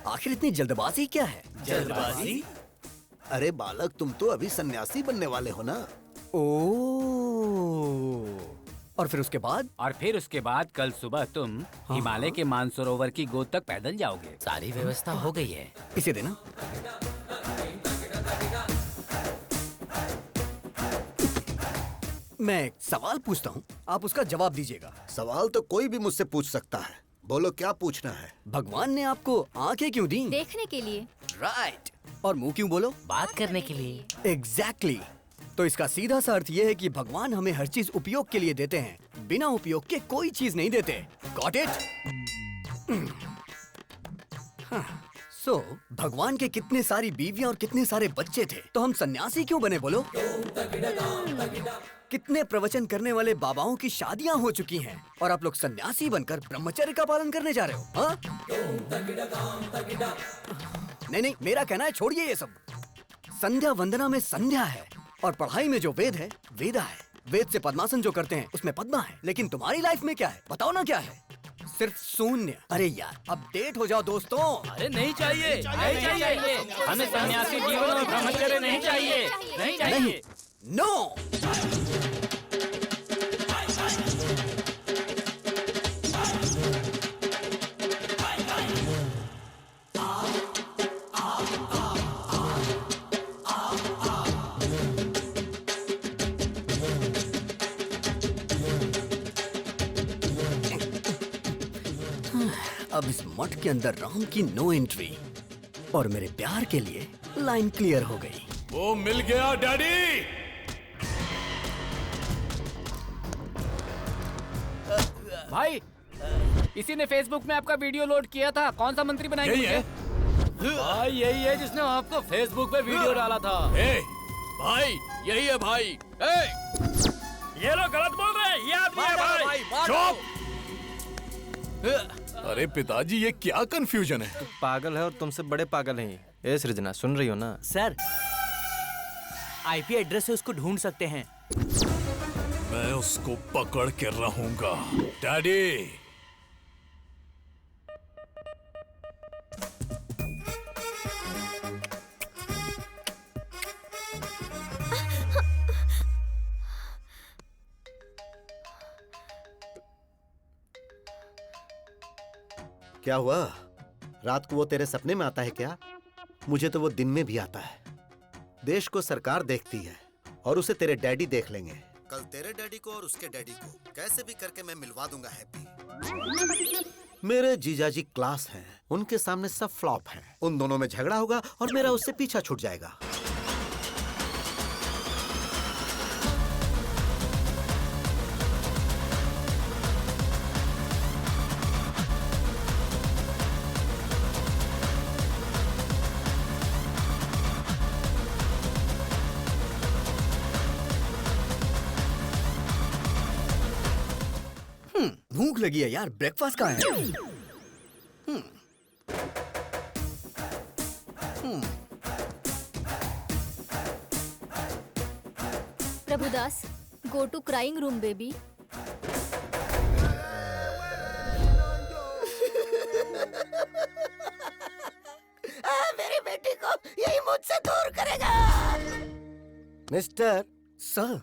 आखिर इतनी जल्दबाजी क्या है? जल्दबाजी? अरे बालक, तुम तो अभी सन्यासी बनने वाले हो ना। ओह, और फिर उसके बाद? और फिर उसके बाद कल सुबह तुम हिमालय के मानसरोवर की गोद तक पैदल जाओगे। सारी व्यवस्था हो गई है। इसे देना। मैं एक सवाल पूछता हूँ, आप उसका जवाब दीजिएगा। सवाल तो कोई भी मुझसे पूछ सकता है, बोलो क्या पूछना है। भगवान ने आपको आंखें क्यों दी? देखने के लिए। राइट। और मुंह क्यों बोलो? बात करने के लिए। एग्जैक्टली। तो इसका सीधा सा अर्थ ये है कि भगवान हमें हर चीज उपयोग के लिए देते हैं, बिना उपयोग के कोई चीज नहीं देते। Got it? सो भगवान के कितने सारी बीवियां और कितने सारे बच्चे थे, तो हम सन्यासी क्यों बने बोलो? कितने प्रवचन करने वाले बाबाओं की शादियां हो चुकी हैं और आप लोग सन्यासी बनकर ब्रह्मचर्य का पालन करने जा रहे हो, हाँ? नहीं, मेरा कहना है छोड़िए ये सब। संध्या वंदना में संध्या है और पढ़ाई में जो वेद है वेदा है। वेद से पद्मासन जो करते हैं उसमें पद्मा है, लेकिन तुम्हारी लाइफ में क्या है बताओ ना? क्या है? सिर्फ शून्य। अरे यार, अपडेट हो जाओ दोस्तों। अरे नहीं चाहिए, नहीं चाहिए, हमें सन्यासी जीवन और ब्रह्मचर्य नहीं चाहिए, नहीं चाहिए। नो। अब इस मठ के अंदर राम की नो एंट्री और मेरे प्यार के लिए लाइन क्लियर हो गई। वो मिल गया डैडी। भाई, इसी ने फेसबुक में आपका वीडियो लोड किया था। कौन सा मंत्री बनाएंगे? यही है भाई, यही है जिसने आपको फेसबुक पे वीडियो डाला था। ए, भाई यही है भाई। ए, ये लोग गलत बोल रहे हैं, ये आदमी है भाई। चुप। अरे पिताजी, ये क्या कंफ्यूजन है? तू पागल है और तुमसे बड़े पागल हैं ये। ए सृजना, सुन रही हो ना? सर, आईपी एड्रेस से उसको ढूंढ सकते हैं। मैं उसको पकड़ के रहूंगा डैडी। क्या हुआ? रात को वो तेरे सपने में आता है क्या? मुझे तो वो दिन में भी आता है। देश को सरकार देखती है और उसे तेरे डैडी देख लेंगे। कल तेरे डैडी को और उसके डैडी को कैसे भी करके मैं मिलवा दूंगा हैप्पी। मेरे जीजाजी क्लास हैं, उनके सामने सब फ्लॉप हैं। उन दोनों में झगड़ा होगा और मेरा उससे पीछा छूट जाएगा। भूख लगी है यार, ब्रेकफास्ट कहाँ है? Prabhudas, go to crying room baby. मेरी बेटी को यही मुझसे दूर करेगा। Mister sir,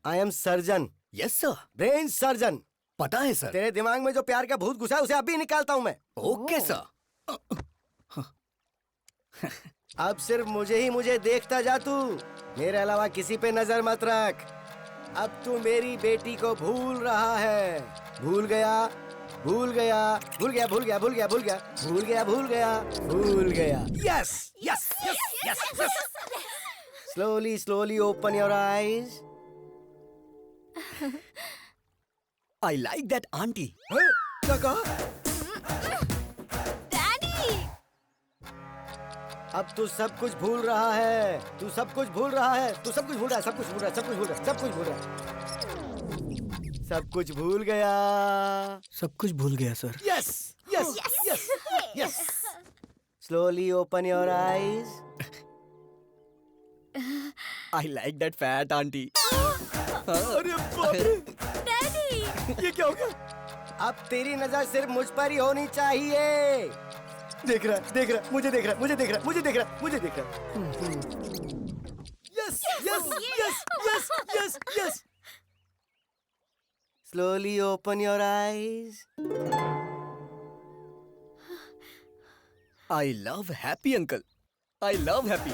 I am surgeon. Yes sir. Brain surgeon. पता है सर। तेरे दिमाग में जो प्यार का भूत घुसा है उसे अभी निकालता हूँ मैं। Okay sir. अब सिर्फ मुझे देखता जा तू, मेरे अलावा किसी पे नजर मत रख। अब तू मेरी बेटी को भूल रहा है। भूल गया, भूल गया, भूल गया, भूल गया, भूल गया, भूल गया, भूल गया, भूल गया, भूल गया। Yes yes yes yes. Slowly slowly open your eyes. I like that aunty. क्या कहा? डैडी! अब तू सब कुछ भूल रहा है। तू सब कुछ भूल रहा है। तू सब कुछ भूल रहा है। सब कुछ भूल रहा है। सब कुछ भूल रहा है। सब कुछ भूल रहा है। सब कुछ भूल गया। सब कुछ भूल गया sir. Yes yes yes yes. Slowly open your eyes. I like that fat aunty. अरे बाप रे, डैडी ये क्या हो गया? अब तेरी नजर सिर्फ मुझ पर ही होनी चाहिए। देख रहा, मुझे देख रहा। Yes yes yes yes yes yes. Slowly open your eyes. I love happy uncle, I love happy.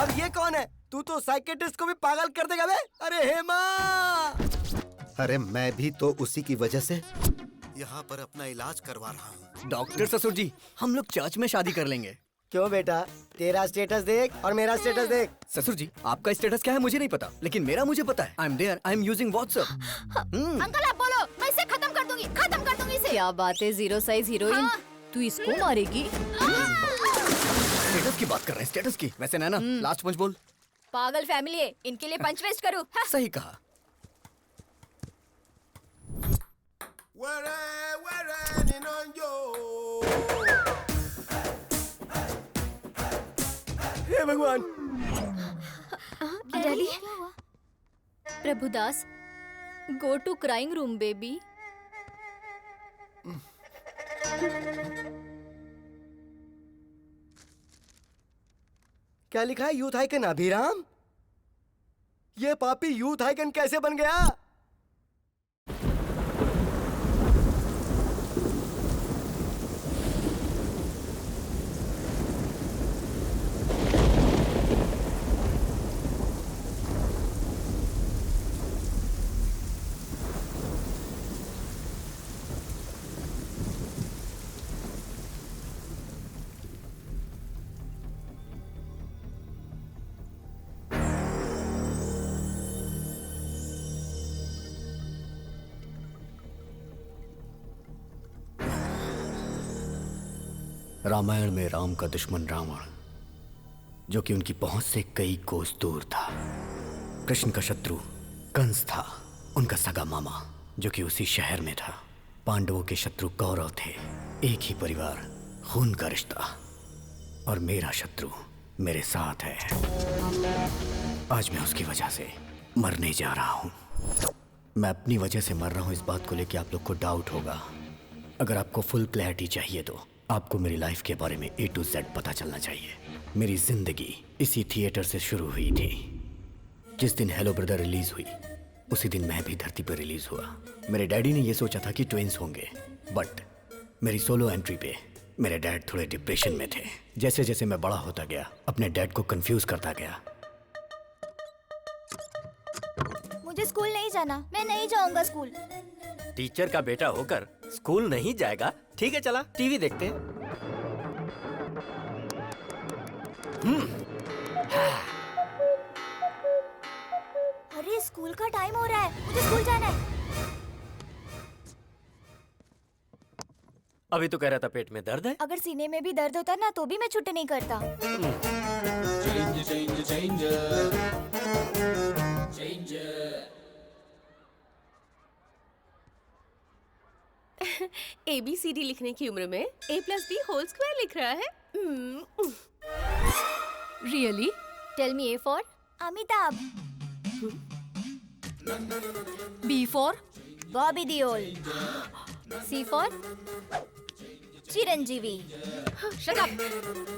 अब ये कौन है? तू तो साइकेट्रिस्ट को भी पागल कर देगा बे। अरे हेमा! अरे मैं भी तो उसी की वजह से यहाँ पर अपना इलाज करवा रहा हूँ। डॉक्टर ससुर जी, हम लोग चर्च में शादी कर लेंगे। क्यों बेटा, तेरा स्टेटस देख और मेरा स्टेटस देख। ससुर जी, आपका स्टेटस क्या है मुझे नहीं पता, लेकिन मेरा मुझे पता है। I am there, I am using WhatsApp. Uncle आप बोलो, मैं इसे खत्म कर दूंगी इसे। क्या बात है जीरो साइज हीरोइन, तू इसको मारेगी? स्टेटस की बात कर रहे हैं, स्टेटस की। वैसे नैना, लास्ट पंच बोल। पागल फैमिली है, इनके लिए पंच वेस्ट करूँ? सही कहा। हे भगवान! Daddy, Prabhudas, go to crying room baby. क्या लिखा है? Youth icon Abhiram? ये पापी यूथ आइकन कैसे बन गया? रामायण में राम का दुश्मन रावण, जो कि उनकी पहुंच से कई कोस दूर था। कृष्ण का शत्रु कंस था, उनका सगा मामा, जो कि उसी शहर में था। पांडवों के शत्रु कौरव थे, एक ही परिवार, खून का रिश्ता। और मेरा शत्रु मेरे साथ है। आज मैं उसकी वजह से मरने जा रहा हूं। मैं अपनी वजह से मर रहा हूं, इस बात को लेकर आप लोग को डाउट होगा। अगर आपको फुल क्लैरिटी चाहिए तो आपको मेरी लाइफ के बारे में A to Z पता चलना चाहिए। मेरी जिंदगी इसी थिएटर से शुरू हुई थी। जिस दिन हेलो ब्रदर रिलीज हुई, उसी दिन मैं भी धरती पर रिलीज हुआ। मेरे डैडी ने यह सोचा था कि ट्विंस होंगे, बट मेरी सोलो एंट्री पे मेरे डैड थोड़े डिप्रेशन में थे। जैसे जैसे मैं बड़ा होता गया, अपने डैड को कंफ्यूज करता गया। मुझे स्कूल नहीं जाना, मैं नहीं जाऊंगा स्कूल। टीचर का बेटा होकर स्कूल नहीं जाएगा? ठीक है, चला टीवी देखते हैं। अरे स्कूल का टाइम हो रहा है, मुझे स्कूल जाना है। अभी तो कह रहा था पेट में दर्द है। अगर सीने में भी दर्द होता ना तो भी मैं छुट्टी नहीं करता। ABCD लिखने की उम्र में A+B² लिख रहा है। Really? Tell me A for Amitabh, B for Bobby Deol, C for Chiranjeevi. Shut up!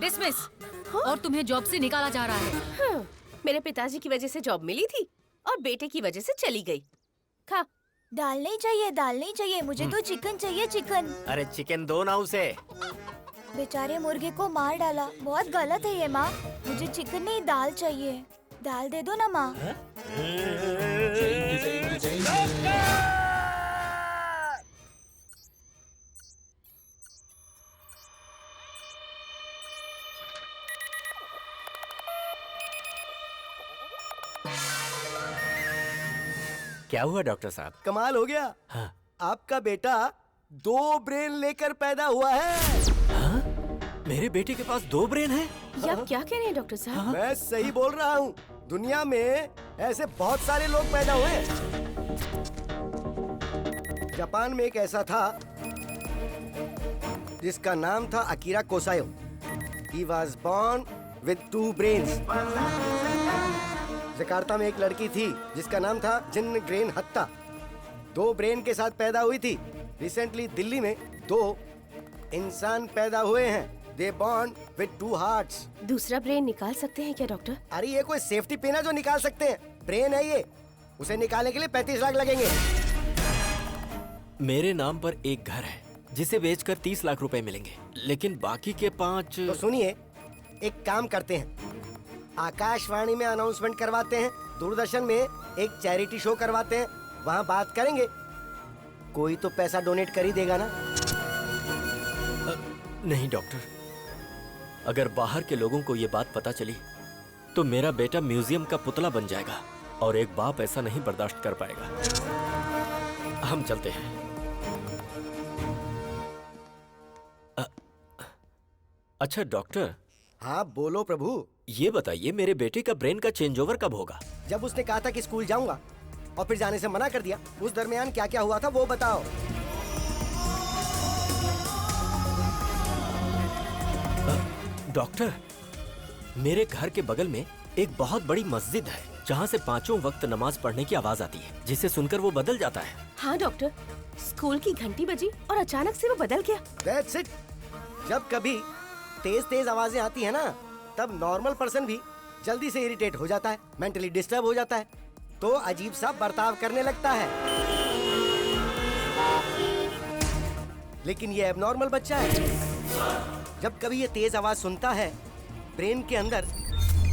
Dismiss! और तुम्हें जॉब से निकाला जा रहा है। मेरे पिताजी की वजह से जॉब मिली थी और बेटे की वजह से चली गई। खा। दाल नहीं चाहिए, मुझे तो चिकन चाहिए, चिकन। अरे चिकन दो ना उसे। बेचारे मुर्गे को मार डाला, बहुत गलत है ये माँ। मुझे चिकन नहीं, दाल चाहिए। दाल दे दो ना माँ। क्या हुआ डॉक्टर साहब? कमाल हो गया। हाँ। आपका बेटा 2 ब्रेन लेकर पैदा हुआ है। हाँ? मेरे बेटे के पास 2 ब्रेन है? ये आप क्या कह रहे हैं डॉक्टर साहब? मैं सही बोल रहा हूँ। दुनिया में ऐसे बहुत सारे लोग पैदा हुए। जापान में एक ऐसा था जिसका नाम था Akira Kosayo. He was born with 2 brains. Jakarta में एक लड़की थी जिसका नाम था जिन ग्रेन हत्ता। 2 ब्रेन के साथ पैदा हुई थी। रिसेंटली दिल्ली में 2 इंसान पैदा हुए हैं। दे बॉर्न विद 2 हार्ट्स। दूसरा ब्रेन निकाल सकते हैं क्या डॉक्टर? अरे ये कोई सेफ्टी पिन है जो निकाल सकते हैं? ब्रेन है ये, उसे निकालने के लिए 35 लाख लगेंगे। मेरे नाम पर एक घर है जिसे बेचकर 30 लाख रुपए मिलेंगे, लेकिन बाकी के 5। तो सुनिए, एक काम करते हैं, आकाशवाणी में अनाउंसमेंट करवाते हैं, दूरदर्शन में एक चैरिटी शो करवाते हैं, वहाँ बात करेंगे, कोई तो पैसा डोनेट कर ही देगा ना। नहीं डॉक्टर, अगर बाहर के लोगों को ये बात पता चली तो मेरा बेटा म्यूजियम का पुतला बन जाएगा और एक बाप ऐसा नहीं बर्दाश्त कर पाएगा। हम चलते हैं। अच्छा डॉक्टर। हाँ बोलो प्रभु। ये बताइए, मेरे बेटे का ब्रेन का चेंज ओवर कब होगा? जब उसने कहा था कि स्कूल जाऊंगा और फिर जाने से मना कर दिया, उस दरमियान क्या क्या हुआ था वो बताओ। डॉक्टर, मेरे घर के बगल में एक बहुत बड़ी मस्जिद है जहाँ से 5 वक्त नमाज पढ़ने की आवाज आती है, जिसे सुनकर वो बदल जाता है। हाँ डॉक्टर, स्कूल की घंटी बजी और अचानक से वो बदल गया। That's it। जब कभी तेज तेज आवाजें आती है ना, तब नॉर्मल पर्सन भी जल्दी से इरिटेट हो जाता है, मेंटली डिस्टर्ब हो जाता है, तो अजीब सा बर्ताव करने लगता है। लेकिन ये एबनॉर्मल बच्चा है। जब कभी ये तेज आवाज सुनता है, ब्रेन के अंदर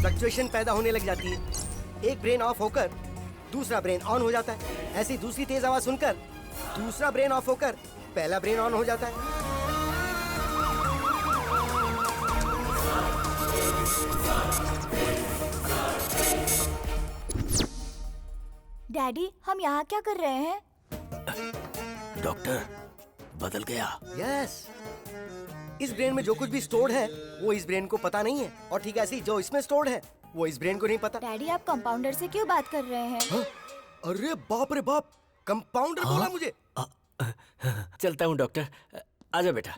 फ्लक्चुएशन पैदा होने लग जाती है। एक ब्रेन ऑफ होकर दूसरा ब्रेन ऑन हो जाता है। ऐसी दूसरी तेज आवाज सुनकर दूसरा ब्रेन ऑफ होकर पहला ब्रेन ऑन हो जाता है। डैडी, हम यहाँ क्या कर रहे हैं? डॉक्टर, बदल गया। यस, इस ब्रेन में जो कुछ भी स्टोर्ड है वो इस ब्रेन को पता नहीं है, और ठीक ऐसे ही जो इसमें स्टोर्ड है वो इस ब्रेन को नहीं पता। डैडी, आप कंपाउंडर से क्यों बात कर रहे हैं? हाँ? अरे बाप रे बाप, कंपाउंडर बोला मुझे। चलता हूँ डॉक्टर, आजा बेटा।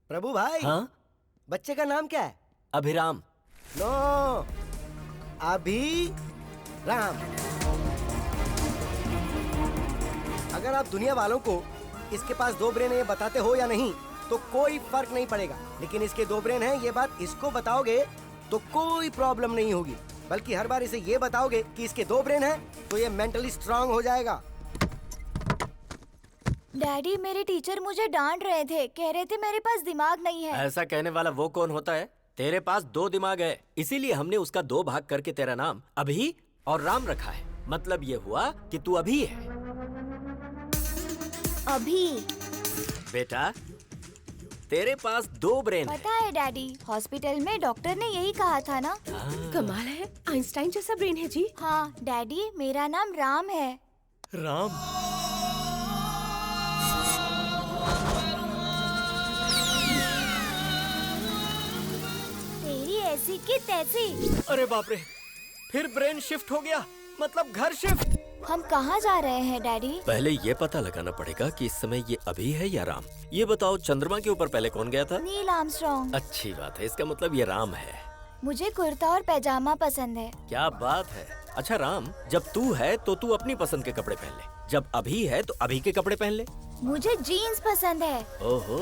प्रभु भाई। हाँ? बच्चे का नाम क्या है? अभिराम। नो, अभिराम। अगर आप दुनिया वालों को इसके पास 2 ब्रेन है ये बताते हो या नहीं तो कोई फर्क नहीं पड़ेगा, लेकिन इसके 2 ब्रेन हैं ये बात इसको बताओगे तो कोई प्रॉब्लम नहीं होगी, बल्कि हर बार इसे ये बताओगे कि इसके 2 ब्रेन हैं तो ये मेंटली स्ट्रांग हो जाएगा। डैडी, मेरे टीचर मुझे डांट रहे थे, कह रहे थे मेरे पास दिमाग नहीं है। ऐसा कहने वाला वो कौन होता है? तेरे पास 2 दिमाग है, इसीलिए हमने उसका 2 भाग करके तेरा नाम अभी और राम रखा है। मतलब ये हुआ कि तू अभी है। अभी? बेटा, तेरे पास 2 ब्रेन है। पता है डैडी, हॉस्पिटल में डॉक्टर ने यही कहा था ना। कमाल है, आइंस्टाइन जैसा ब्रेन है जी। हाँ डैडी, मेरा नाम राम है। राम? तेरी ऐसी की तैसी। अरे बाप रे, फिर ब्रेन शिफ्ट हो गया, मतलब घर शिफ्ट। हम कहाँ जा रहे हैं डैडी? पहले ये पता लगाना पड़ेगा कि इस समय ये अभी है या राम। ये बताओ, चंद्रमा के ऊपर पहले कौन गया था? Neil Armstrong. अच्छी बात है, इसका मतलब ये राम है। मुझे कुर्ता और पैजामा पसंद है। क्या बात है। अच्छा राम, जब तू है तो तू अपनी पसंद के कपड़े पहन ले, जब अभी है तो अभी के कपड़े पहन ले। मुझे जीन्स पसंद है। ओहो,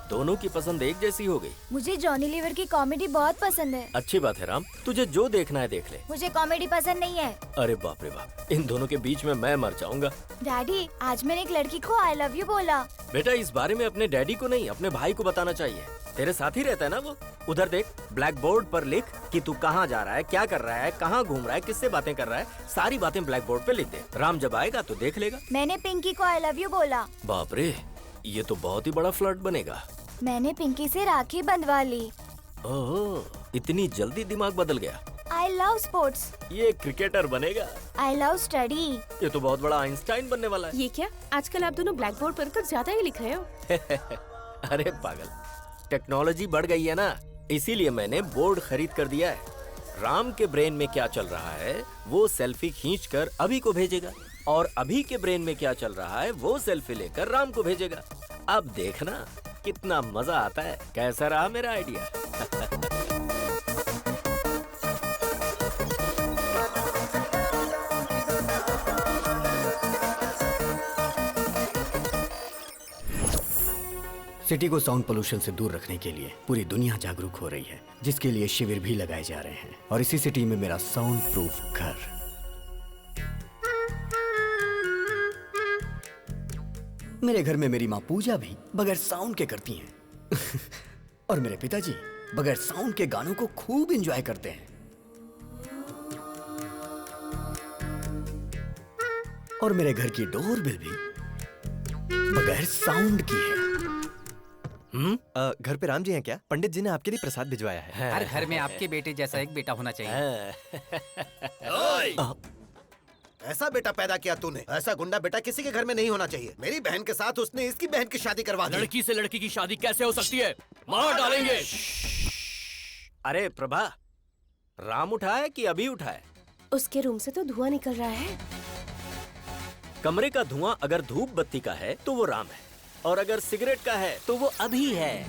दोनों की पसंद एक जैसी हो गई। मुझे जॉनी लीवर की कॉमेडी बहुत पसंद है। अच्छी बात है राम, तुझे जो देखना है देख ले। मुझे कॉमेडी पसंद नहीं है। अरे बाप रे बाप, इन दोनों के बीच में मैं मर जाऊंगा। डैडी, आज मैंने एक लड़की को आई लव यू बोला। बेटा, इस बारे में अपने डैडी को नहीं, अपने भाई को बताना चाहिए। तेरे साथ ही रहता है ना वो। उधर देख, ब्लैक बोर्ड पर लिख कि तू कहाँ जा रहा है, क्या कर रहा है, कहाँ घूम रहा है, किससे बातें कर रहा है, सारी बातें ब्लैक बोर्ड पे लिख दे। राम जब आएगा तो देख लेगा। मैंने पिंकी को आई लव यू बोला। बाप रे, ये तो बहुत ही बड़ा फ्लर्ट बनेगा। मैंने पिंकी से राखी बंधवा ली। ओह, इतनी जल्दी दिमाग बदल गया। I love sports. ये क्रिकेटर बनेगा। I love study. ये तो बहुत बड़ा आइंस्टाइन बनने वाला है। ये क्या, आजकल आप दोनों ब्लैक बोर्ड पर कुछ ज्यादा ही लिख रहे हो। अरे पागल, टेक्नोलॉजी बढ़ गई है ना, इसीलिए मैंने बोर्ड खरीद कर दिया है। राम के ब्रेन में क्या चल रहा है वो सेल्फी खींचकर अभी को भेजेगा, और अभी के ब्रेन में क्या चल रहा है वो सेल्फी लेकर राम को भेजेगा। अब देखना कितना मजा आता है। कैसा रहा मेरा आइडिया? सिटी को साउंड पोल्यूशन से दूर रखने के लिए पूरी दुनिया जागरूक हो रही है, जिसके लिए शिविर भी लगाए जा रहे हैं। और इसी सिटी में मेरा साउंड प्रूफ घर। मेरे घर में मेरी माँ पूजा भी बगैर साउंड के करती हैं। और मेरे पिताजी बगैर साउंड के गानों को खूब एंजॉय करते हैं। और मेरे घर की डोरबेल भी बगैर साउंड की है। घर पे राम जी हैं क्या? पंडित जी ने आपके लिए प्रसाद भिजवाया है। हर घर में आपके बेटे जैसा एक बेटा होना चाहिए। ऐसा बेटा पैदा किया तूने। ऐसा गुंडा बेटा किसी के घर में नहीं होना चाहिए। मेरी बहन के साथ उसने इसकी बहन की शादी करवा दी। लड़की से लड़की की शादी कैसे हो सकती है? मार डालेंगे। अरे प्रभा, राम उठा है कि अभी उठा है? उसके रूम से तो धुआं निकल रहा है। कमरे का धुआं अगर धूप बत्ती का है तो वो राम है, और अगर सिगरेट का है तो वो अभी है।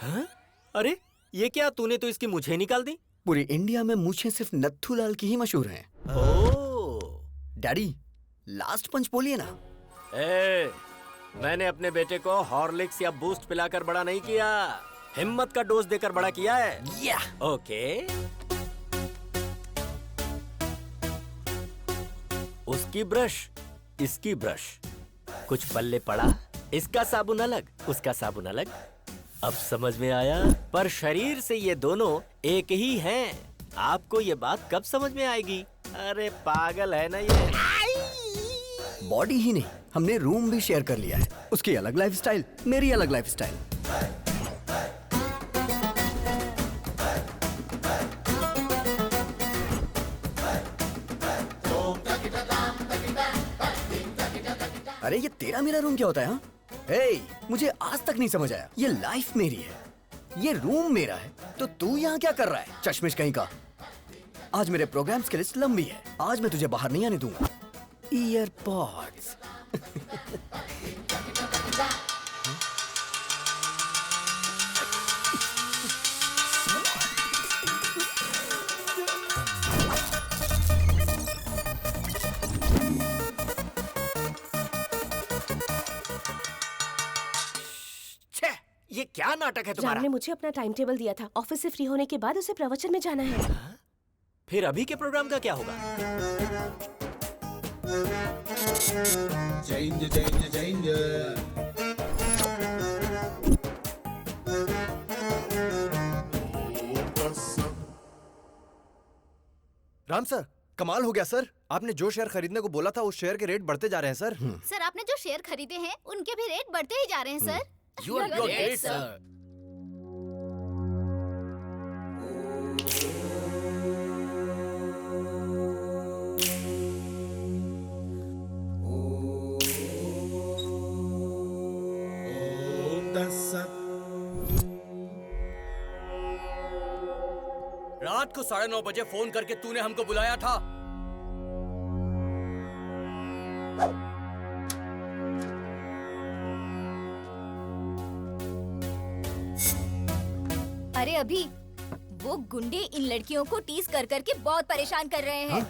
हाँ? अरे ये क्या, तूने तो इसकी मूछें निकाल दी। पूरी इंडिया में मूछें सिर्फ नत्थूलाल की ही मशहूर हैं। डैडी, लास्ट पंच बोलिए ना। मैंने अपने बेटे को हॉर्लिक्स या बूस्ट पिलाकर बड़ा नहीं किया, हिम्मत का डोज देकर बड़ा किया है। ओके। उसकी ब्रश, इसकी ब्रश, कुछ पल्ले पड़ा। इसका साबुन अलग, उसका साबुन अलग। अब समझ में आया। पर शरीर से ये दोनों एक ही हैं। आपको ये बात कब समझ में आएगी? अरे पागल है ना ये। बॉडी ही नहीं, हमने रूम भी शेयर कर लिया है। उसकी अलग लाइफस्टाइल, मेरी अलग लाइफस्टाइल। अरे ये तेरा मेरा रूम क्या होता है? हाँ? मुझे आज तक नहीं समझ आया। ये लाइफ मेरी है, ये रूम मेरा है, तो तू यहाँ क्या कर रहा है? चश्मिश कहीं का। आज मेरे प्रोग्राम्स की लिस्ट लंबी है। आज मैं तुझे बाहर नहीं आने दूंगा। ईयरपॉड्स। ये क्या नाटक है तुम्हारा? राम ने मुझे अपना टाइम टेबल दिया था। ऑफिस से फ्री होने के बाद उसे प्रवचन में जाना है। फिर अभी के प्रोग्राम का क्या होगा? राम सर, कमाल हो गया सर। आपने जो शेयर खरीदने को बोला था उस शेयर के रेट बढ़ते जा रहे हैं सर। सर, आपने जो शेयर खरीदे हैं उनके भी रेट बढ़ते ही जा रहे हैं sir. You are great, sir. रात को 9:30 बजे फोन करके तूने हमको बुलाया था। अरे अभी वो गुंडे इन लड़कियों को टीज कर करके बहुत परेशान कर रहे हैं। हाँ?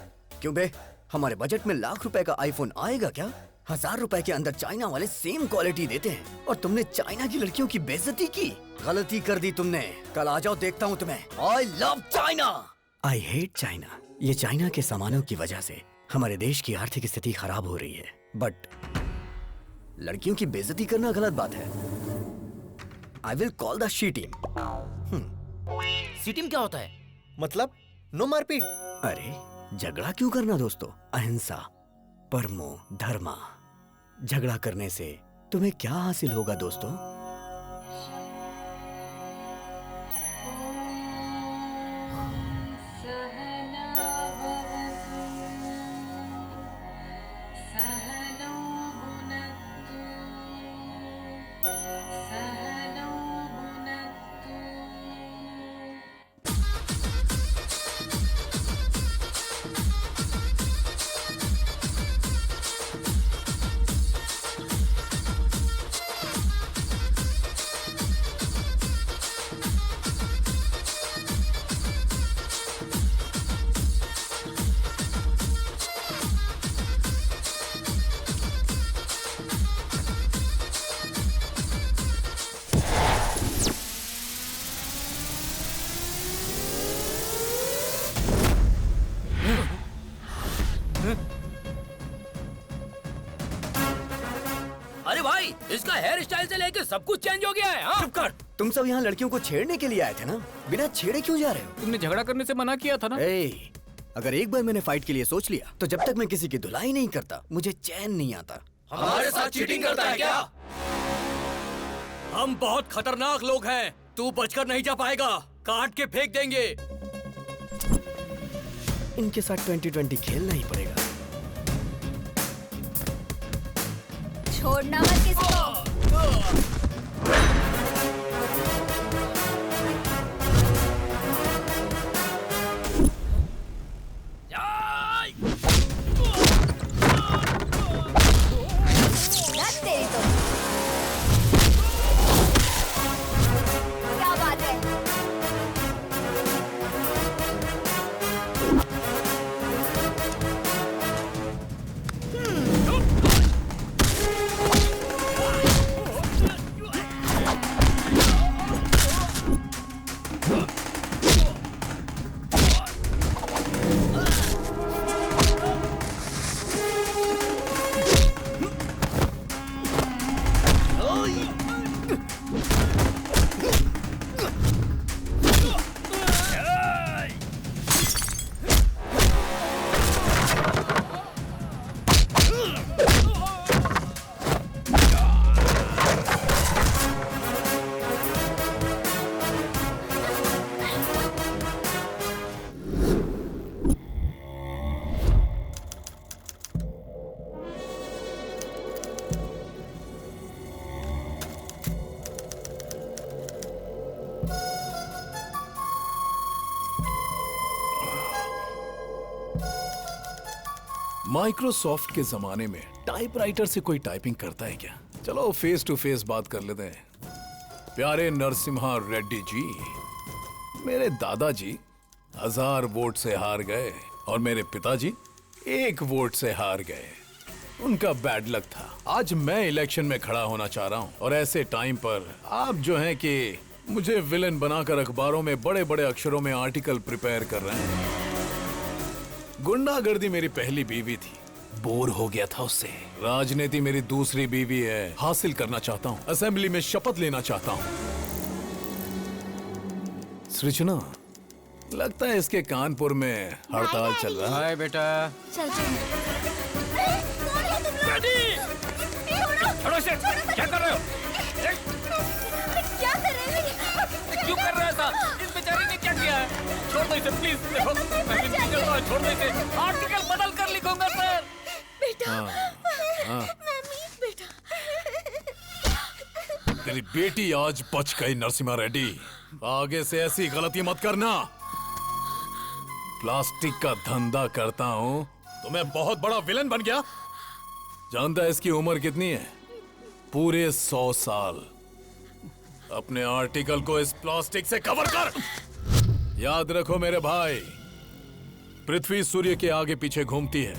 क्यों बे? हमारे बजट में लाख रुपए का आईफोन आएगा क्या? 1000 रुपए के अंदर चाइना वाले सेम क्वालिटी देते हैं, और तुमने चाइना की लड़कियों की बेइज्जती की। गलती कर दी तुमने। कल आ जाओ, देखता हूँ तुम्हें। I love China. I hate China. ये चाइना के सामानों की वजह से हमारे देश की आर्थिक स्थिति खराब हो रही है, बट लड़कियों की बेइज्जती करना गलत बात है। I will call the she team. C team क्या होता है? मतलब नो मारपीट। अरे झगड़ा क्यों करना दोस्तों? अहिंसा, परमो धर्मा। झगड़ा करने से तुम्हें क्या हासिल होगा दोस्तों? से सब कुछ चेंज हो गया है। हाँ? चुप कर। तुम सब यहाँ लड़कियों को छेड़ने के लिए आए थे ना? बिना छेड़े क्यों जा रहे हो? तुमने झगड़ा करने से मना किया था ना। अगर एक बार मैंने फाइट के लिए सोच लिया तो जब तक मैं किसी की धुलाई नहीं करता मुझे चैन नहीं आता। हमारे साथ चीटिंग करता है क्या? हम बहुत खतरनाक लोग हैं, तू बचकर नहीं जा पाएगा, काट के फेंक देंगे। इनके साथ 2020 खेलना ही पड़ेगा। छोड़ना मत किसी को। तेरी तो क्या बात है? माइक्रोसॉफ्ट के जमाने में टाइपराइटर से कोई टाइपिंग करता है क्या? चलो फेस टू फेस बात कर लेते हैं। प्यारे नरसिम्हा रेड्डी जी, मेरे दादाजी 1000 वोट से हार गए और मेरे पिताजी 1 वोट से हार गए। उनका बैड लक था। आज मैं इलेक्शन में खड़ा होना चाह रहा हूं और ऐसे टाइम पर आप जो हैं कि मुझे विलेन बनाकर अखबारों में बड़े बड़े अक्षरों में आर्टिकल प्रिपेयर कर रहे हैं। गुंडागर्दी मेरी पहली बीवी थी, बोर हो गया था उससे। राजनीति मेरी दूसरी बीवी है, हासिल करना चाहता हूँ। असेंबली में शपथ लेना चाहता हूँ। सृजना, लगता है इसके कानपुर में हड़ताल चल रहा है। हाय बेटा। चल छोड़ो इसे। क्या कर रहे हो? क्या कर रहे हो? क्यों कर रहे हो ऐसा? इस बेचारी ने क्या किया है? छोड़ दो इसे प्लीज। देखो मैं विनती कर रहा हूं, छोड़ दो इसे। आर्टिकल बदल कर लिखूंगा सर। बेटा। बेटा। तेरी बेटी आज बच गई नरसिम्हा रेड्डी। आगे से ऐसी गलती मत करना। प्लास्टिक का धंधा करता हूँ तो मैं बहुत बड़ा विलन बन गया। जानता है इसकी उम्र कितनी है? पूरे 100 साल। अपने आर्टिकल को इस प्लास्टिक से कवर कर। याद रखो मेरे भाई, पृथ्वी सूर्य के आगे पीछे घूमती है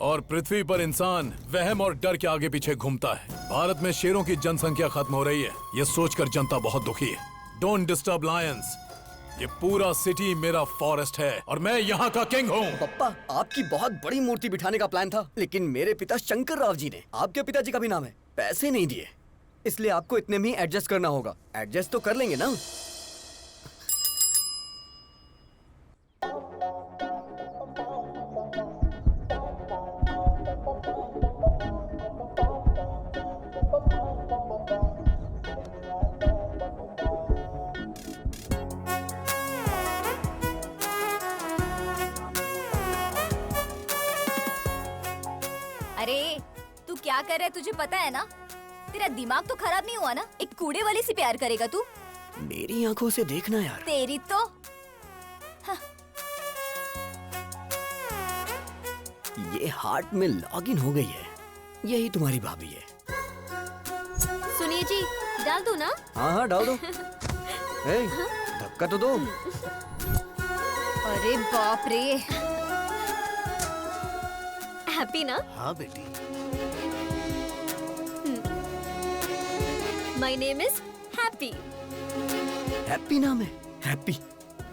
और पृथ्वी पर इंसान वहम और डर के आगे पीछे घूमता है। भारत में शेरों की जनसंख्या खत्म हो रही है, ये सोचकर जनता बहुत दुखी है। Don't disturb Lions. ये पूरा सिटी मेरा फॉरेस्ट है और मैं यहाँ का किंग हूँ। पप्पा, आपकी बहुत बड़ी मूर्ति बिठाने का प्लान था, लेकिन मेरे पिता शंकर राव जी ने, आपके पिताजी का भी नाम है, पैसे नहीं दिए। इसलिए आपको इतने में ही एडजस्ट करना होगा। एडजस्ट तो कर लेंगे ना? अरे तू क्या कर रहा है, तुझे पता है ना? तेरा दिमाग तो खराब नहीं हुआ ना? एक कूड़े वाले से प्यार करेगा तू? मेरी आंखों से देखना यार। तेरी तो ये हार्ट में लॉगिन हो गई है। यही तुम्हारी भाभी है। सुनिए जी, डाल दो ना? हाँ हाँ डाल दो। ए, धक्का तो दो। अरे बाप रे। हैप्पी ना? हाँ बेटी। My name is happy. Happy नाम है? हैप्पी।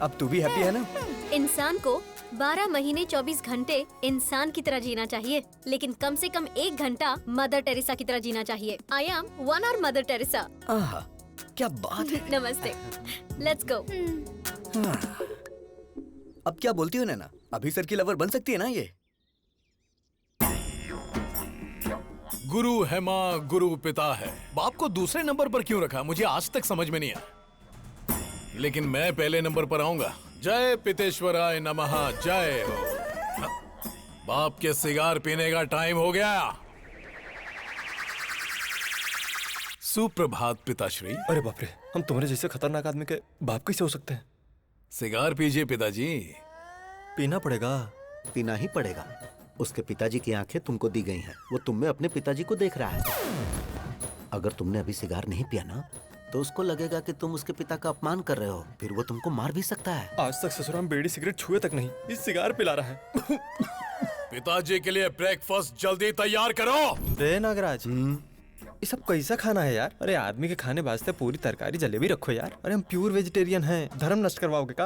अब तू भी हैप्पी है ना? इंसान को 12 महीने 24 घंटे इंसान की तरह जीना चाहिए, लेकिन कम से कम 1 घंटा मदर टेरेसा की तरह जीना चाहिए। आई एम 1 hour मदर टेरेसा। आहा, क्या बात है। नमस्ते, लेट्स गो। अब क्या बोलती हो नैना, अभी सर की लवर बन सकती है ना ये? गुरु है माँ, गुरु पिता है। बाप को दूसरे नंबर पर क्यों रखा, मुझे आज तक समझ में नहीं आया। लेकिन मैं पहले नंबर पर आऊंगा। जय पितेश्वराय नमः, जय हो। बाप के सिगार पीने का टाइम हो गया। सुप्रभात पिताश्री। अरे बाप रे, हम तुम्हारे जैसे खतरनाक आदमी के बाप कैसे हो सकते हैं? सिगार पीजिए पिताजी। पीना पड़ेगा। पीना ही पड़ेगा। उसके पिताजी की आंखें तुमको दी गई हैं। वो तुम में अपने पिताजी को देख रहा है। अगर तुमने अभी सिगार नहीं पिया ना, तो उसको लगेगा कि तुम उसके पिता का अपमान कर रहे हो, फिर वो तुमको मार भी सकता है। आज तक ससुराल में बीड़ी सिगरेट छुए तक नहीं, इस सिगार पिला रहा है। पिताजी के लिए ब्रेकफास्ट जल्दी तैयार करो। रे नागराज, ये सब कैसा खाना है यार? अरे आदमी के खाने वास्ते पूरी तरकारी जलेबी रखो यार। अरे हम प्योर वेजिटेरियन हैं, धर्म नष्ट करवाओगे का?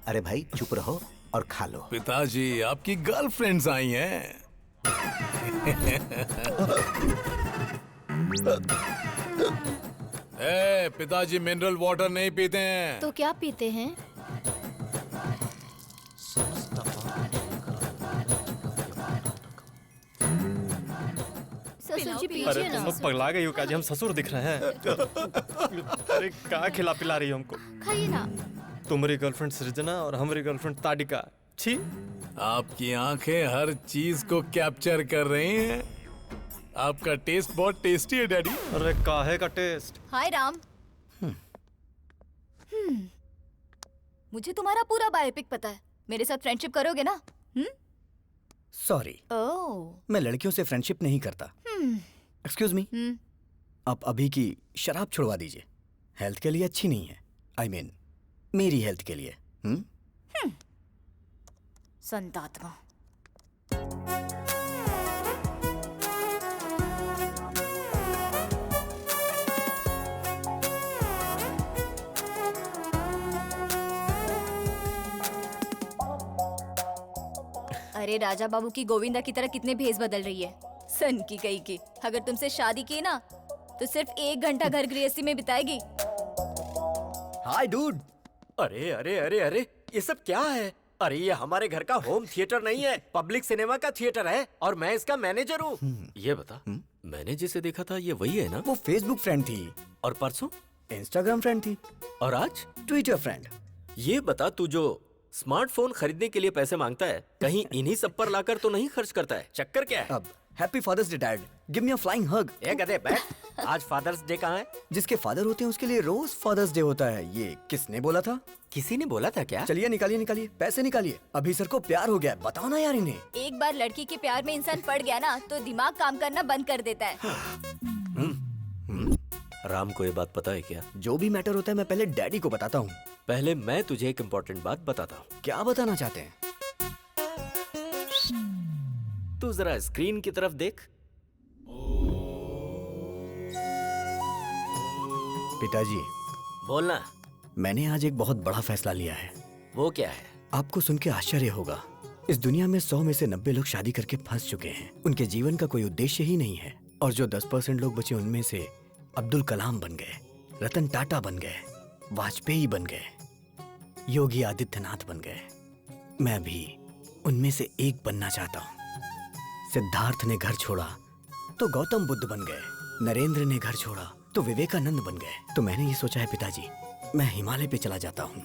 अरे भाई चुप रहो और खा लो। पिताजी, आपकी गर्लफ्रेंड्स आई हैं। पिताजी मिनरल वाटर नहीं पीते हैं। तो क्या पीते हैं? ससुर जी अरे पीजिए तुम ना। लोग पगला गई हो काजी, हम ससुर दिख रहे हैं। अरे कहाँ खिला पिला रही हो हमको? खाइए ना। तुम्हारी गर्लफ्रेंड सृजना और हमारी गर्लफ्रेंड ताडिका। छी। आपकी आंखें हर चीज को कैप्चर कर रही हैं। आपका टेस्ट बहुत टेस्टी है डैडी। अरे काहे का टेस्ट? हाय राम। मुझे तुम्हारा पूरा बायोपिक पता है। मेरे साथ फ्रेंडशिप करोगे ना? सॉरी, ओह। मैं लड़कियों से फ्रेंडशिप नहीं करता। एक्सक्यूज मी, आप अभी की शराब छुड़वा दीजिए। हेल्थ के लिए अच्छी नहीं है। आई मीन मेरी हेल्थ के लिए। संतात्मा। अरे राजा बाबू की गोविंदा की तरह कितने भेस बदल रही है। सन की कही की। अगर तुमसे शादी की ना, तो सिर्फ 1 घंटा घर गृहस्थी में बिताएगी। हाय डूड। अरे अरे अरे अरे, ये सब क्या है? अरे ये हमारे घर का होम थिएटर नहीं है, पब्लिक सिनेमा का थिएटर है और मैं इसका मैनेजर हूँ। ये बता, मैंने जिसे देखा था ये वही है ना? वो फेसबुक फ्रेंड थी। और परसों इंस्टाग्राम फ्रेंड थी। और आज ट्विटर फ्रेंड। ये बता, तू जो स्मार्टफोन खरीदने के लिए पैसे मांगता है, कहीं इन्हीं सब पर लाकर तो नहीं खर्च करता है? चक्कर क्या है? अब happy father's day dad, give me a flying hug. ए गधे बैठ। आज फादर्स डे कहाँ है? जिसके फादर होते हैं उसके लिए रोज फादर्स डे होता है। ये किसने बोला था? किसी ने बोला था क्या? चलिए निकालिए निकालिए, पैसे निकालिए। अभी सर को प्यार हो गया है, बताओ ना यार इन्हें। एक बार लड़की के प्यार में इंसान पड़ गया ना, तो दिमाग काम करना बंद कर देता है। राम को ये बात पता है क्या? जो भी मैटर होता है मैं पहले डैडी को बताता हूँ। पहले मैं तुझे एक इम्पोर्टेंट बात बताता हूँ। क्या बताना चाहते हैं? तू जरा स्क्रीन की तरफ देख। पिताजी, बोलना। मैंने आज एक बहुत बड़ा फैसला लिया है। वो क्या है? आपको सुन के आश्चर्य होगा। इस दुनिया में 100 में से 90 लोग शादी करके फंस चुके हैं। उनके जीवन का कोई उद्देश्य ही नहीं है। और जो 10% लोग बचे, उनमें से अब्दुल कलाम बन गए, रतन टाटा बन गए, वाजपेयी बन गए, योगी आदित्यनाथ बन गए। मैं भी उनमें से एक बनना चाहता हूँ। सिद्धार्थ ने घर छोड़ा तो गौतम बुद्ध बन गए, नरेंद्र ने घर छोड़ा तो विवेकानंद बन गए। तो मैंने ये सोचा है पिताजी, मैं हिमालय पे चला जाता हूँ।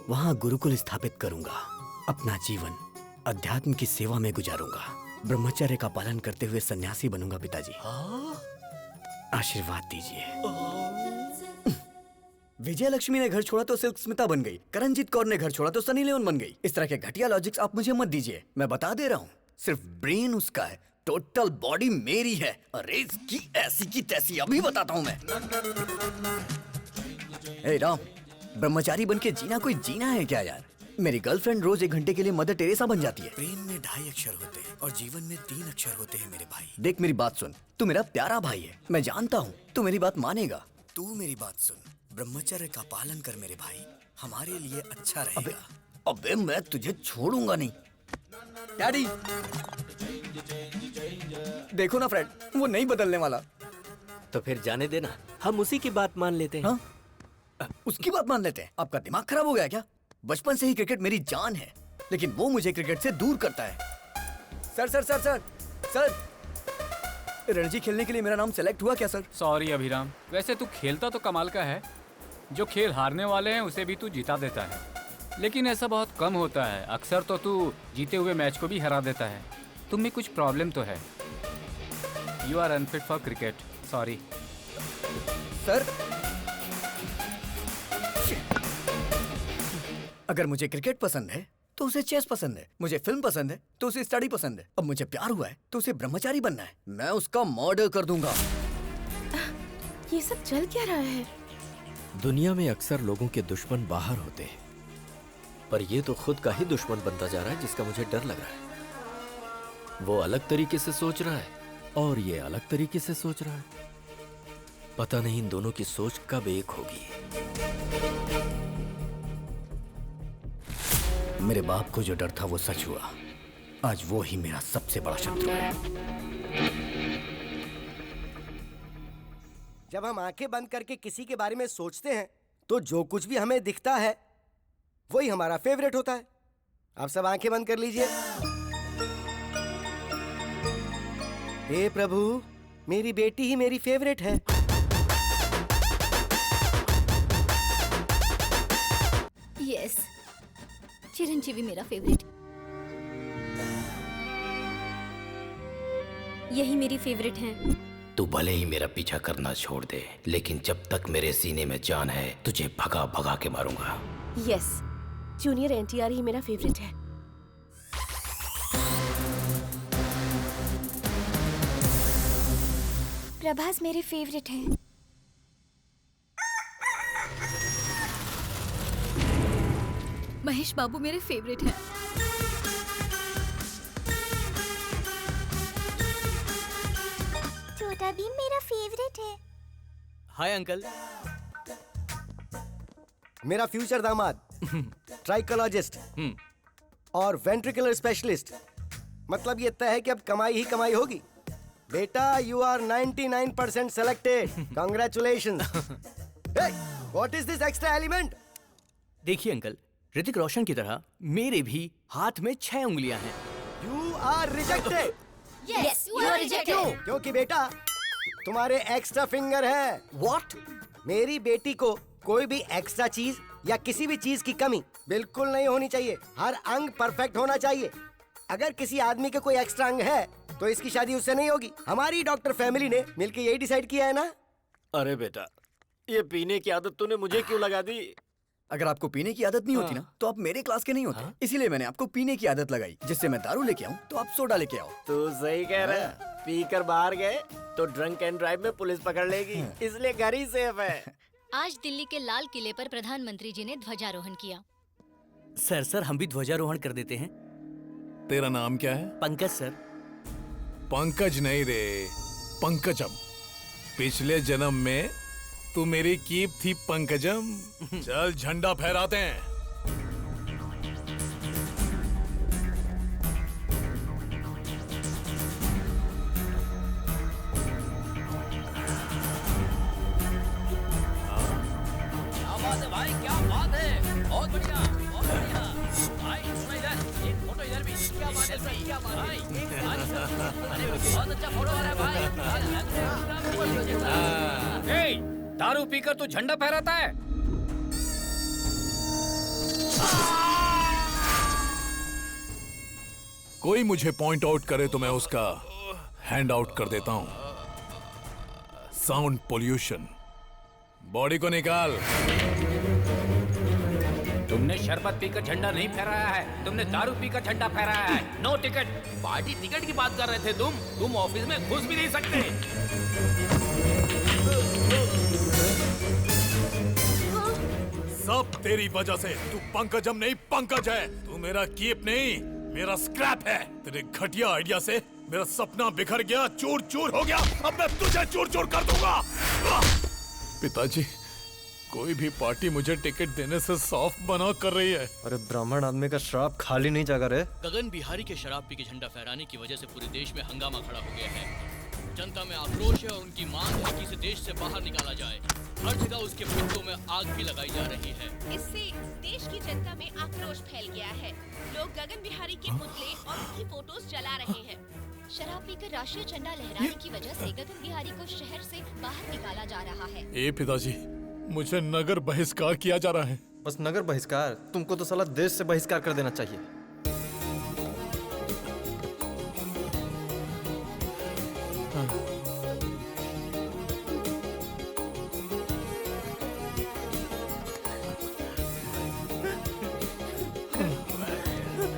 वहाँ गुरुकुल स्थापित करूंगा। अपना जीवन अध्यात्म की सेवा में गुजारूंगा। ब्रह्मचर्य का पालन करते हुए सन्यासी बनूंगा पिताजी। आशीर्वाद दीजिए। विजय लक्ष्मी ने घर छोड़ा तो सिल्क स्मिता बन गई, करणजीत कौर ने घर छोड़ा तो सनी लियोन बन गई। इस तरह के घटिया लॉजिक्स आप मुझे मत दीजिए। मैं बता दे रहा हूँ, सिर्फ ब्रेन उसका है, टोटल बॉडी मेरी है। अरे इसकी ऐसी की तैसी अभी बताता हूँ मैं। ए राम, ब्रह्मचारी बन के जीना कोई जीना है क्या यार? मेरी गर्लफ्रेंड रोज 1 घंटे के लिए मदर टेरेसा बन जाती है। प्रेम में 2.5 अक्षर होते हैं और जीवन में 3 अक्षर होते हैं मेरे भाई। देख मेरी बात सुन, तू मेरा प्यारा भाई है, मैं जानता हूँ तू मेरी बात मानेगा। तू मेरी बात सुन, ब्रह्मचर्य का पालन कर मेरे भाई, हमारे लिए अच्छा रहेगा। अबे मैं तुझे छोड़ूंगा नहीं। डैडी देखो ना फ्रेड, वो नहीं बदलने वाला। तो फिर जाने देना, हम उसी की बात मान लेते हैं। हाँ? उसकी बात मान लेते हैं? आपका दिमाग खराब हो गया क्या? बचपन से ही क्रिकेट मेरी जान है, लेकिन वो मुझे क्रिकेट से दूर करता है। Sir sir sir sir sir, Ranji खेलने के लिए मेरा नाम सेलेक्ट हुआ क्या सर? सॉरी अभिराम, वैसे तू खेलता तो कमाल का है। जो खेल हारने वाले हैं उसे भी तू जिता देता है, लेकिन ऐसा बहुत कम होता है। अक्सर तो तू जीते हुए मैच को भी हरा देता है। तुम में कुछ प्रॉब्लम तो है। You are unfit for cricket, sorry. Sir अगर मुझे क्रिकेट पसंद है तो उसे चेस पसंद है, मुझे फिल्म पसंद है तो उसे स्टडी पसंद है, अब मुझे प्यार हुआ है तो उसे ब्रह्मचारी बनना है। मैं उसका मर्डर कर दूंगा। ये सब चल क्या रहा है? दुनिया में अक्सर लोगों के दुश्मन बाहर होते हैं, पर ये तो खुद का ही दुश्मन बनता जा रहा है, जिसका मुझे डर लग रहा है। वो अलग तरीके से सोच रहा है और ये अलग तरीके से सोच रहा है। पता नहीं इन दोनों की सोच कब एक होगी। मेरे बाप को जो डर था वो सच हुआ। आज वो ही मेरा सबसे बड़ा शत्रु है। जब हम आंखें बंद करके किसी के बारे में सोचते हैं तो जो कुछ भी हमें दिखता है वही हमारा फेवरेट होता है। आप सब आंखें बंद कर लीजिए। हे प्रभु, मेरी बेटी ही मेरी फेवरेट है। यस, चिरंजीवी मेरा फेवरेट। यही मेरी फेवरेट है। तू भले ही मेरा पीछा करना छोड़ दे, लेकिन जब तक मेरे सीने में जान है तुझे भगा भगा के मारूंगा। यस, जूनियर एनटीआर ही मेरा फेवरेट है। प्रभास मेरे फेवरेट है। महेश बाबू मेरे फेवरेट है। छोटा भीम मेरा फेवरेट है। Hi uncle. मेरा फ्यूचर दामाद ट्राइकोलॉजिस्ट और वेंट्रिकुलर स्पेशलिस्ट। मतलब ये तय है कि अब कमाई ही कमाई होगी। बेटा, you are 99% selected. Congratulations. What is this extra element? देखिए अंकल, ऋतिक रोशन की तरह मेरे भी हाथ में 6 उंगलियां हैं। You are rejected. Yes, you are rejected. क्योंकि बेटा तुम्हारे एक्स्ट्रा फिंगर है। व्हाट? मेरी बेटी को कोई भी एक्स्ट्रा चीज या किसी भी चीज की कमी बिल्कुल नहीं होनी चाहिए। हर अंग परफेक्ट होना चाहिए। अगर किसी आदमी के कोई एक्स्ट्रा अंग है तो इसकी शादी उससे नहीं होगी। हमारी डॉक्टर फैमिली ने मिलकर यही डिसाइड किया है ना। अरे बेटा, ये पीने की आदत तूने मुझे क्यों लगा दी? अगर आपको पीने की आदत नहीं होती ना तो आप मेरे क्लास के नहीं होते। इसीलिए मैंने आपको पीने की आदत लगाई, जिससे मैं दारू लेके आऊं तो आप सोडा लेके आओ। तू सही कह रहा है। पी कर बाहर गए तो ड्रंक एंड ड्राइव में पुलिस पकड़ लेगी, इसलिए घर ही सेफ है। आज दिल्ली के लाल किले पर प्रधानमंत्री जी ने ध्वजारोहण किया। सर हम भी ध्वजारोहण कर देते हैं। तेरा नाम क्या है? पंकज सर। पंकज नहीं रे, पंकजम। पिछले जन्म में तू मेरी कीप थी पंकजम। चल झंडा फहराते हैं। क्या बात है भाई, क्या बात है। बहुत बढ़िया, बहुत बढ़िया। भाई सुनो इधर, एक फोटो इधर भी। क्या बात है सर, क्या बात है। अरे बहुत अच्छा फोटो आ रहा है भाई। दारू पीकर तू झंडा फहराता है? कोई मुझे पॉइंट आउट करे तो मैं उसका हैंड आउट कर देता हूं। Sound pollution. बॉडी को निकाल। तुमने शरबत पीकर झंडा नहीं फहराया है, तुमने दारू पीकर झंडा फहराया है। No ticket. पार्टी टिकट की बात कर रहे थे तुम ऑफिस में घुस भी नहीं सकते। सब तेरी वजह से। तू पंकजम नहीं, पंकज है। तू मेरा कीप नहीं, मेरा स्क्रैप है। तेरे घटिया आइडिया से मेरा सपना बिखर गया, चूर चूर हो गया। अब मैं तुझे चूर चूर कर दूंगा। पिताजी, कोई भी पार्टी मुझे टिकट देने से साफ मना कर रही है। अरे ब्राह्मण आदमी का श्राप खाली नहीं जागा रे। गगन बिहारी के शराब पी के झंडा फहराने की वजह से पूरे देश में हंगामा खड़ा हो गया है। जनता में आक्रोश है और उनकी मांग है कि इसे देश से बाहर निकाला जाए। हर जगह उसके पुतलों में आग भी लगाई जा रही है। इससे देश की जनता में आक्रोश फैल गया है। लोग गगन बिहारी के पुतले और उनकी फोटोज जला रहे हैं। शराब पीकर राष्ट्रीय झंडा लहराने की वजह से गगन बिहारी को शहर से बाहर निकाला जा रहा है। ए पिताजी, मुझे नगर बहिष्कार किया जा रहा है। बस नगर बहिष्कार? तुमको तो साला देश से बहिष्कार कर देना चाहिए।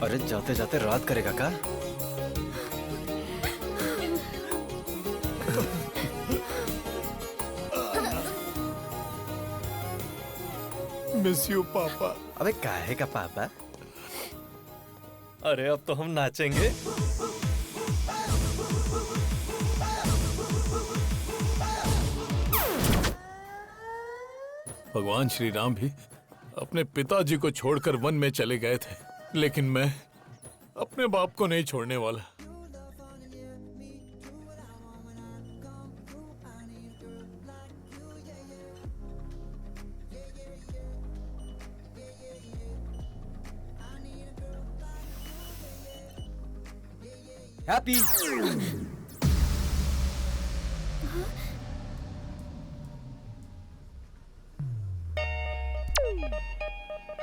अरे जाते जाते रात करेगा का? मिस यू पापा। अबे काहे का पापा? अरे अब तो हम नाचेंगे। भगवान श्री राम भी अपने पिताजी को छोड़कर वन में चले गए थे, लेकिन मैं अपने बाप को नहीं छोड़ने वाला। हैप्पी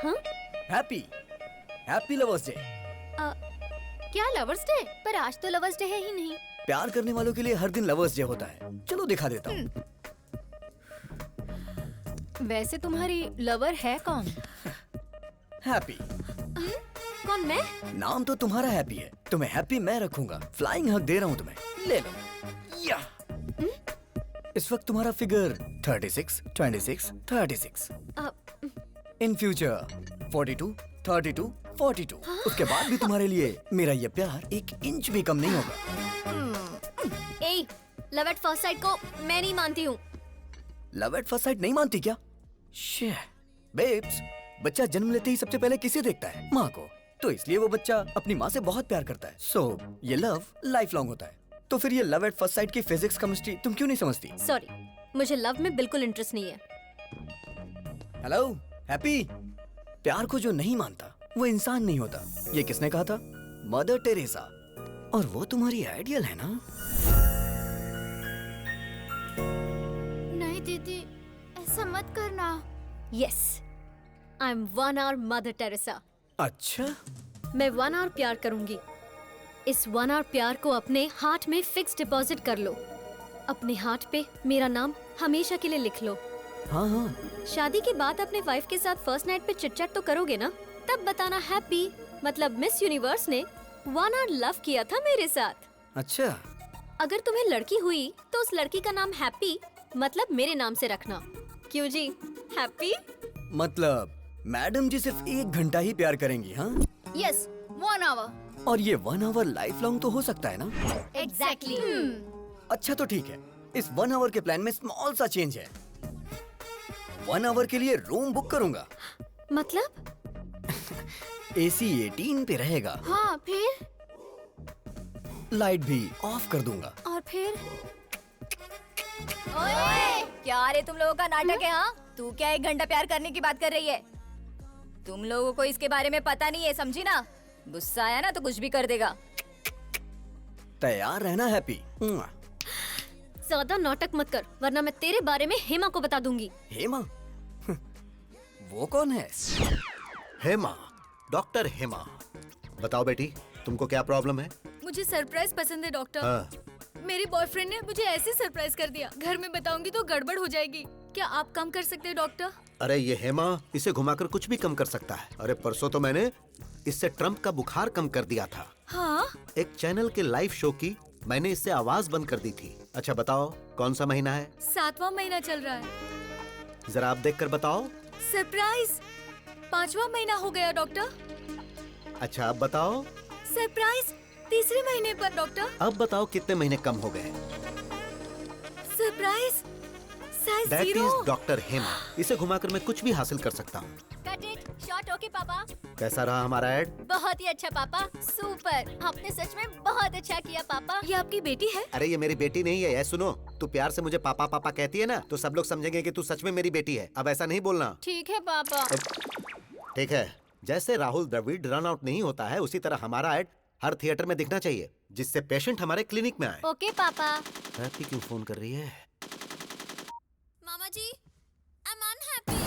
हाँ? Happy lovers day. क्या लवर्स डे? पर आज तो लवर्स डे है ही नहीं। प्यार करने वालों के लिए हर दिन लवर्स डे होता है। चलो दिखा देता हूँ। वैसे तुम्हारी लवर है कौन? हैप्पी। कौन, मैं? नाम तो तुम्हारा हैप्पी है, तुम्हें हैप्पी मैं रखूंगा। फ्लाइंग हग दे रहा हूँ तुम्हें, ले लो। या इस वक्त तुम्हारा फिगर 36, 26, 36। In future 42, 32, 42। उसके बाद भी तुम्हारे लिए मेरा ये प्यार 1 इंच भी कम नहीं होगा। ए, लव एट फर्स्ट साइट को मैं नहीं मानती हूँ। लव एट फर्स्ट साइट नहीं मानती क्या? शे, बेब्स, बच्चा जन्म लेते ही सबसे पहले किसे देखता है? माँ को। तो इसलिए वो बच्चा अपनी माँ से बहुत प्यार करता है। सो ये लव लाइफ लॉन्ग होता है। तो फिर ये लव एट फर्स्ट साइट की फिजिक्स केमिस्ट्री तुम क्यों नहीं समझती? सॉरी, मुझे लव में बिल्कुल इंटरेस्ट नहीं है। हेलो हैप्पी, प्यार को जो नहीं मानता वो इंसान नहीं होता। ये किसने कहा था? Mother Teresa. और वो तुम्हारी आइडियल है ना? नहीं दीदी, ऐसा मत करना। Yes, I am 1 hour mother Teresa. अच्छा, मैं 1 hour प्यार करूंगी। इस 1 hour प्यार को अपने हार्ट में फिक्स डिपॉजिट कर लो। अपने हार्ट पे मेरा नाम हमेशा के लिए लिख लो। हाँ हाँ। शादी के बाद अपने वाइफ के साथ फर्स्ट नाइट पे चिट चैट तो करोगे ना? तब बताना हैप्पी मतलब मिस यूनिवर्स ने 1 hour लव किया था मेरे साथ। अच्छा, अगर तुम्हें लड़की हुई तो उस लड़की का नाम हैप्पी मतलब मेरे नाम से रखना। क्यों जी, हैप्पी? मतलब मैडम जी सिर्फ 1 घंटा ही प्यार करेंगी? हाँ यस, 1 hour। और ये 1 hour लाइफ लॉन्ग तो हो सकता है ना? एग्जैक्टली। अच्छा तो ठीक है, इस 1 hour के प्लान में स्मॉल सा चेंज है। 1 hour के लिए रूम बुक करूंगा। मतलब? AC 18 पे रहेगा। हाँ, फिर? लाइट भी ऑफ कर दूंगा। और फिर? ओए, क्या रे तुम लोगों का नाटक है? हाँ, तू क्या 1 घंटा प्यार करने की बात कर रही है? तुम लोगों को इसके बारे में पता नहीं है, समझी ना? गुस्सा आया ना तो कुछ भी कर देगा। तैयार रहना हैप्पी। ज्यादा नाटक मत कर, वरना मैं तेरे बारे में हेमा को बता दूंगी। हेमा? वो कौन है? हेमा, डॉक्टर हेमा। बताओ बेटी, तुमको क्या प्रॉब्लम है? मुझे सरप्राइज पसंद है डॉक्टर। हाँ। मेरे बॉयफ्रेंड ने मुझे ऐसे सरप्राइज कर दिया, घर में बताऊंगी तो गड़बड़ हो जाएगी। क्या आप कम कर सकते हैं डॉक्टर? अरे ये हेमा इसे घुमाकर कुछ भी कम कर सकता है। अरे परसों तो मैंने इससे ट्रम्प का बुखार कम कर दिया था। हाँ? एक चैनल के लाइव शो की मैंने इससे आवाज बंद कर दी थी। अच्छा बताओ, कौन सा महीना है? 7वां महीना चल रहा है। जरा आप देखकर बताओ। सरप्राइज, 5वां महीना हो गया डॉक्टर। अच्छा अब बताओ। सरप्राइज, 3रे महीने पर डॉक्टर। अब बताओ कितने महीने कम हो गए? Surprise, size that 0। Is doctor Hema. इसे घुमाकर मैं कुछ भी हासिल कर सकता हूँ। Cut it shot. ओके पापा। कैसा रहा हमारा ऐड? बहुत ही अच्छा पापा, सुपर। आपने सच में बहुत अच्छा किया पापा। ये आपकी बेटी है? अरे ये मेरी बेटी नहीं है। सुनो, तू प्यार से मुझे पापा पापा कहती है ना, तो सब लोग समझेंगे कि तू सच में मेरी बेटी है। अब ऐसा नहीं बोलना। ठीक है पापा। ठीक है। जैसे राहुल द्रविड़ रन आउट नहीं होता है, उसी तरह हमारा ऐड हर थिएटर में दिखना चाहिए, जिससे पेशेंट हमारे क्लिनिक में आए। ओके पापा। हैप्पी क्यों फोन कर रही है? मामा जी, आई एम अनहैप्पी।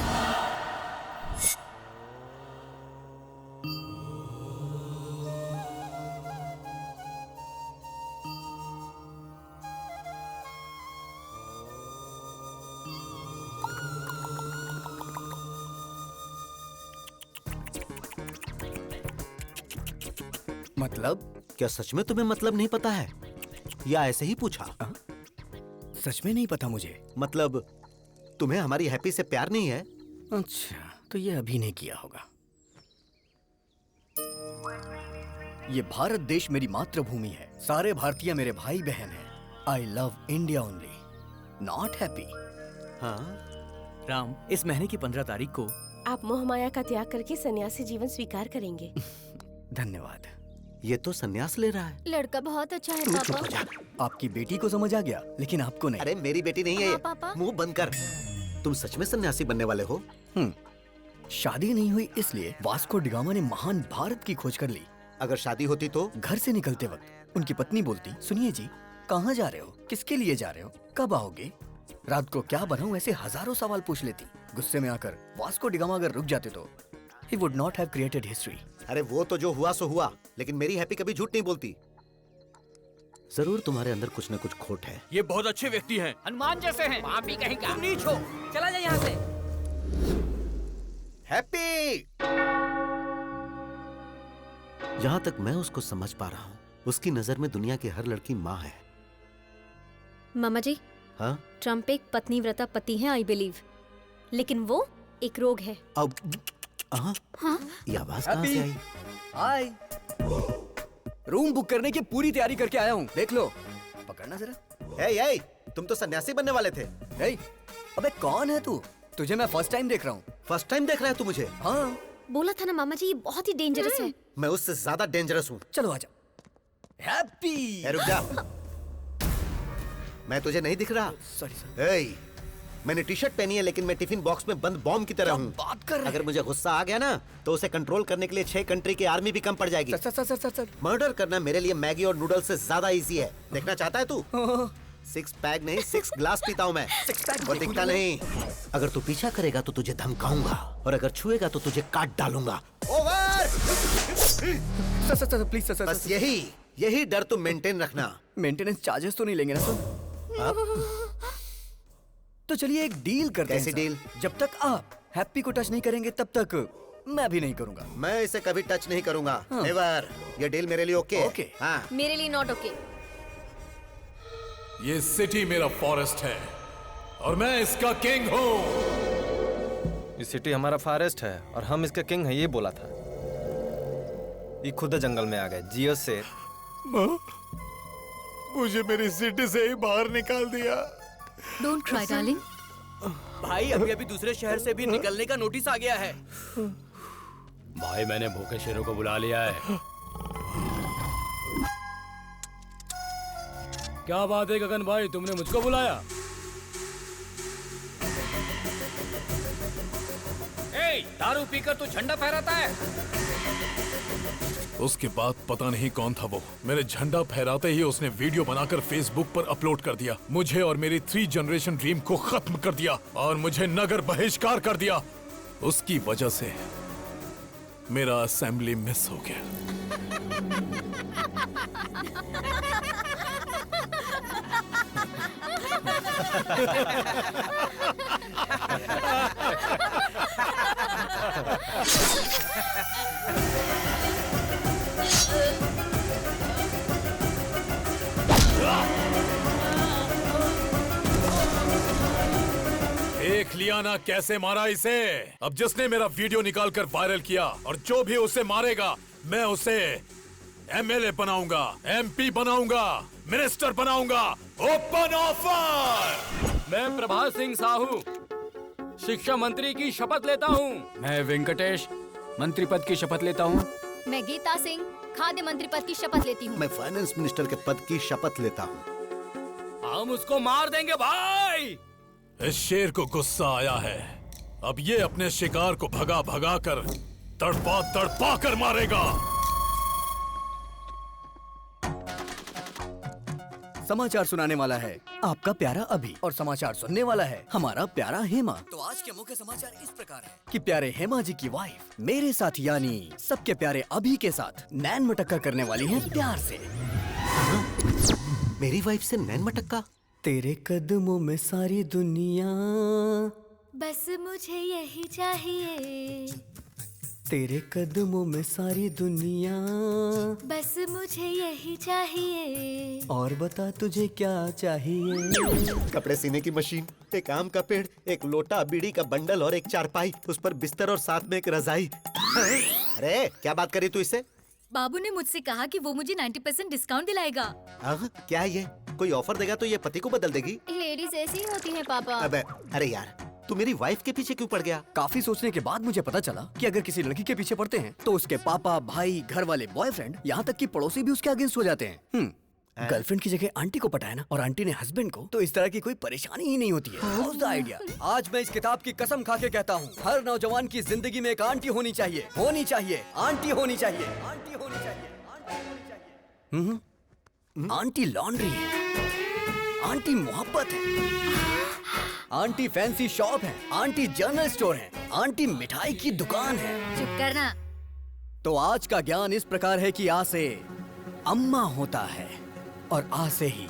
मतलब? क्या सच में तुम्हें मतलब नहीं पता है, या ऐसे ही पूछा? सच में नहीं पता मुझे। मतलब तुम्हें हमारी हैप्पी से प्यार नहीं है? अच्छा, तो ये अभी नहीं किया होगा। ये भारत देश मेरी मातृभूमि है। सारे भारतीय मेरे भाई बहन हैं। I love India only, not happy. हाँ राम, इस महीने की 15 तारीख को आप मोह माया का त्याग करके सन्यासी जीवन स्वीकार करेंगे। धन्यवाद। ये तो संन्यास ले रहा है। लड़का बहुत अच्छा है तू चुप हो पापा। जा। आपकी बेटी को समझ आ गया, लेकिन आपको नहीं। अरे मेरी बेटी नहीं है हाँ, ये। पापा। मुंह बंद कर। तुम सच में सन्यासी बनने वाले हो? शादी नहीं हुई इसलिए वास्को डिगामा ने महान भारत की खोज कर ली। अगर शादी होती तो? घर से निकलते वक्त उनकी पत्नी बोलती, सुनिए जी, कहाँ जा रहे हो, किसके लिए जा रहे हो, कब आओगे, रात को क्या बनाऊं, ऐसे हजारों सवाल पूछ लेती। गुस्से में आकर वास्को डिगामा अगर रुक जाते तो he would not have created history। अरे वो तो जो हुआ सो हुआ, लेकिन मेरी हैप्पी कभी झूठ नहीं बोलती। जरूर तुम्हारे अंदर कुछ न कुछ खोट है। ये बहुत अच्छे व्यक्ति हैं, हनुमान जैसे हैं। आप भी कहीं का। तुम नीच हो, चला जा यहाँ से। हैप्पी! जहाँ तक मैं उसको समझ पा रहा हूँ, उसकी नजर में दुनिया की हर लड़की माँ है। मामा जी, हाँ? ट्रम्प एक पत्नीव्रता पति है, आई बिलीव, लेकिन वो एक रोग है। अब हाँ? ये आवाज कहाँ से आई? हाय, रूम बुक करने की पूरी तैयारी करके आया हूँ, देख लो। पकड़ना जरा। ए, तुम तो सन्यासी बनने वाले थे। अबे कौन है तू? तुझे मैं फर्स्ट टाइम देख रहा हूँ। फर्स्ट टाइम देख रहा है तू मुझे? हाँ। बोला था ना मामा जी, ये बहुत ही डेंजरस है। मैं उससे ज्यादा डेंजरस हूँ। चलो आजा। हैप्पी! रुक जा। मैं तुझे नहीं दिख रहा? Sorry sir. मैंने टी शर्ट पहनी है, लेकिन मैं टिफिन बॉक्स में बंद बॉम्ब की तरह हूँ। बात कर रहे हैं? अगर मुझे गुस्सा आ गया ना, तो उसे कंट्रोल करने के लिए 6 कंट्री की आर्मी भी कम पड़ जाएगी। सर। मर्डर करना मेरे लिए मैगी और नूडल्स से ज्यादा इजी है। देखना चाहता है तू? 6 पैक नहीं, 6 ग्लास पीता हूँ मैं। 6 पैक वो दिखता नहीं। अगर तू पीछा करेगा तो तुझे धमकाऊंगा, और अगर छुएगा तो तुझे काट डालूंगा। ओवर! Sir please sir. बस यही डर तुम मेंटेन रखना। मेंटेनेंस चार्जेस तो नहीं लेंगे ना सर? तो चलिए एक डील करते हैं। कैसी डील? जब तक आप हैप्पी को टच नहीं करेंगे तब तक मैं भी नहीं करूंगा। मैं इसे कभी टच नहीं करूंगा। हाँ। नेवर। ये डील मेरे लिए ओके? ओके। हाँ। मेरे लिए नॉट ओके। ये सिटी मेरा फॉरेस्ट है और मैं इसका किंग हूँ। ये सिटी हमारा फॉरेस्ट है और हम इसका किंग है, ये बोला था। ये खुद जंगल में आ गए। जियो से मुझे मेरी सिटी से ही बाहर निकाल दिया। Don't cry darling. भाई अभी दूसरे शहर से भी निकलने का नोटिस आ गया है। भाई मैंने भूखे शेरों को बुला लिया है। क्या बात है गगन भाई, तुमने मुझको बुलाया? दारू पीकर तू झंडा फहराता है? उसके बाद पता नहीं कौन था वो, मेरे झंडा फहराते ही उसने वीडियो बनाकर फेसबुक पर अपलोड कर दिया। मुझे और मेरी 3 जनरेशन ड्रीम को खत्म कर दिया और मुझे नगर बहिष्कार कर दिया। उसकी वजह से मेरा असेंबली मिस हो गया। देख लिया ना कैसे मारा इसे। अब जिसने मेरा वीडियो निकालकर वायरल किया और जो भी उसे मारेगा, मैं उसे एमएलए बनाऊंगा, एमपी बनाऊंगा, मिनिस्टर बनाऊंगा। Open offer! मैं प्रभात सिंह साहू शिक्षा मंत्री की शपथ लेता हूँ। मैं वेंकटेश मंत्री पद की शपथ लेता हूँ। मैं गीता सिंह खाद्य मंत्री पद की शपथ लेती हूँ। मैं फाइनेंस मिनिस्टर के पद की शपथ लेता हूँ। हम उसको मार देंगे भाई। इस शेर को गुस्सा आया है, अब ये अपने शिकार को भगा भगा कर तड़पा तड़पा कर मारेगा। समाचार सुनाने वाला है आपका प्यारा अभी और समाचार सुनने वाला है हमारा प्यारा हेमा। तो आज के मुख्य समाचार इस प्रकार है कि प्यारे हेमा जी की वाइफ मेरे साथ यानी सबके प्यारे अभी के साथ नैन मटक्का करने वाली है प्यार से। मेरी वाइफ से नैन मटक्का? तेरे कदमों में सारी दुनिया, बस मुझे यही चाहिए। तेरे कदमों में सारी दुनिया, बस मुझे यही चाहिए। और बता तुझे क्या चाहिए। कपड़े सीने की मशीन, एक आम का पेड़, एक लोटा, बीड़ी का बंडल और एक चारपाई, उस पर बिस्तर और साथ में एक रजाई। अरे क्या बात करी तू इससे? बाबू ने मुझसे कहा कि वो मुझे 90% डिस्काउंट दिलाएगा। क्या है ये? कोई ऑफर देगा तो ये पति को बदल देगी? लेडीज ऐसी ही होती हैं पापा। अबे अरे यार, तू मेरी वाइफ के पीछे क्यों पड़ गया? काफी सोचने के बाद मुझे पता चला कि अगर किसी लड़की के पीछे पड़ते हैं तो उसके पापा, भाई, घर वाले, बॉयफ्रेंड, यहाँ तक कि पड़ोसी भी उसके अगेंस्ट हो जाते हैं। गर्लफ्रेंड की जगह आंटी को पटाया ना, और आंटी ने हस्बैंड को, तो इस तरह की कोई परेशानी ही नहीं होती है। How's the idea? आज मैं इस किताब की कसम खा के कहता हूँ, हर नौजवान की जिंदगी में एक आंटी होनी चाहिए, होनी चाहिए, आंटी होनी चाहिए, आंटी होनी चाहिए, आंटी होनी चाहिए। आंटी लॉन्ड्री है, आंटी मोहब्बत है, आंटी फैंसी शॉप है, आंटी जनरल स्टोर है, आंटी मिठाई की दुकान है। चुप करना। तो आज का ज्ञान इस प्रकार है कि आ से अम्मा होता है और आ से ही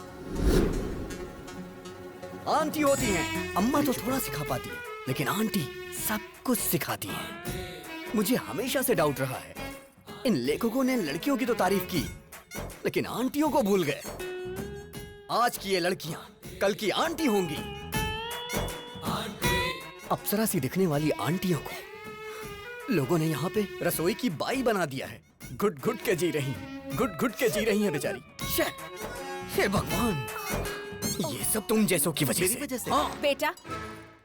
आंटी होती है। अम्मा तो थोड़ा सिखा पाती है, लेकिन आंटी सब कुछ सिखाती है। मुझे हमेशा से डाउट रहा है, इन लेखकों ने लड़कियों की तो तारीफ की, लेकिन आंटियों को भूल गए। आज की ये लड़कियां कल की आंटी होंगी। अप्सरा सी दिखने वाली आंटियों को लोगों ने यहाँ पे रसोई की बाई बना दिया है। घुट घुट के जी रही, घुट घुट के जी रही है बेचारी। हे भगवान, ये सब तुम जैसों की वजह से। हाँ। बेटा,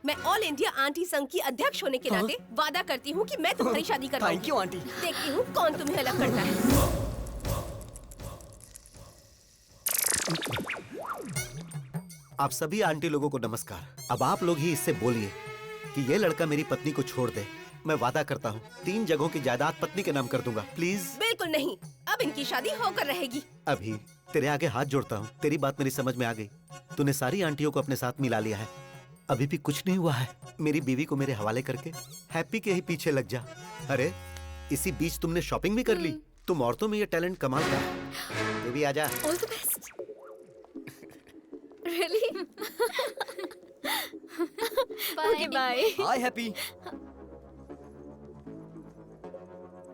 मैं ऑल इंडिया आंटी संघ की अध्यक्ष होने के नाते वादा करती हूँ कि मैं तुम्हारी शादी करवाऊंगी। Thank you aunty. देखती हूँ कौन तुम्हें अलग करता है। आप सभी आंटी लोगों को नमस्कार। अब आप लोग ही इससे बोलिए कि ये लड़का मेरी पत्नी को छोड़ दे। मैं वादा करता हूँ 3 जगहों की जायदाद पत्नी के नाम कर दूंगा। प्लीज। बिल्कुल नहीं, अब इनकी शादी होकर रहेगी। अभी तेरे आगे हाथ जोड़ता हूँ, तेरी बात मेरी समझ में आ गई। तूने सारी आंटियों को अपने साथ मिला लिया है, अभी भी कुछ नहीं हुआ है। मेरी बीवी को मेरे हवाले करके हैप्पी के ही पीछे लग जा। अरे इसी बीच तुमने शॉपिंग भी कर ली। तुम औरतों में ये टैलेंट कमाल का है। तू भी आजा। All the best. Really? Okay bye. Hi happy.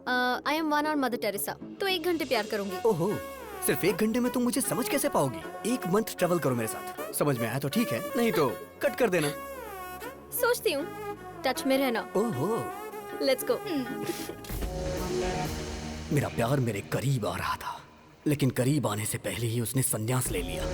I am 1 और मदर टेरेसा, तो 1 घंटे प्यार करूंगी। ओहो, सिर्फ 1 घंटे में तुम मुझे समझ कैसे पाओगी? 1 मंथ ट्रेवल करो मेरे साथ, समझ में आया तो ठीक है, नहीं तो कट कर देना। सोचती हूँ, टच में रहना। ओहो, लेट्स गो। मेरा प्यार मेरे करीब आ रहा था, लेकिन करीब आने से पहले ही उसने संन्यास ले लिया।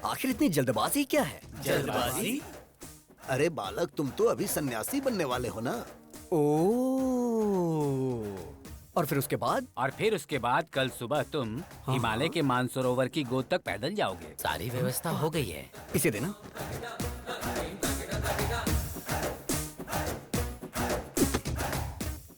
आखिर इतनी जल्दबाजी क्या है? जल्दबाजी? अरे बालक, तुम तो अभी सन्यासी बनने वाले हो ना। और फिर उसके बाद? और फिर उसके बाद कल सुबह तुम हिमालय के मानसरोवर की गोद तक पैदल जाओगे। सारी व्यवस्था हो गई है। इसे देना।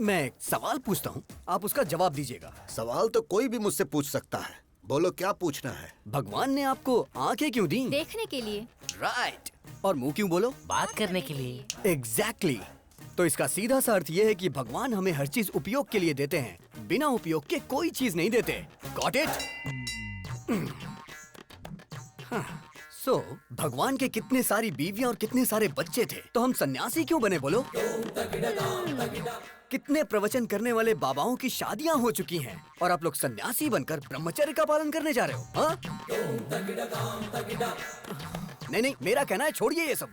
मैं एक सवाल पूछता हूँ, आप उसका जवाब दीजिएगा। सवाल तो कोई भी मुझसे पूछ सकता है, बोलो क्या पूछना है। भगवान ने आपको आंखें क्यों दी? देखने के लिए। राइट। और मुंह क्यों बोलो? बात करने के लिए। एग्जैक्टली। तो इसका सीधा सा अर्थ ये है कि भगवान हमें हर चीज उपयोग के लिए देते हैं, बिना उपयोग के कोई चीज नहीं देते। Got it? सो भगवान के कितने सारी बीवियां और कितने सारे बच्चे थे, तो हम सन्यासी क्यों बने बोलो? कितने प्रवचन करने वाले बाबाओं की शादियां हो चुकी हैं और आप लोग सन्यासी बनकर ब्रह्मचर्य का पालन करने जा रहे हो? हाँ? नहीं, मेरा कहना है छोड़िए ये सब।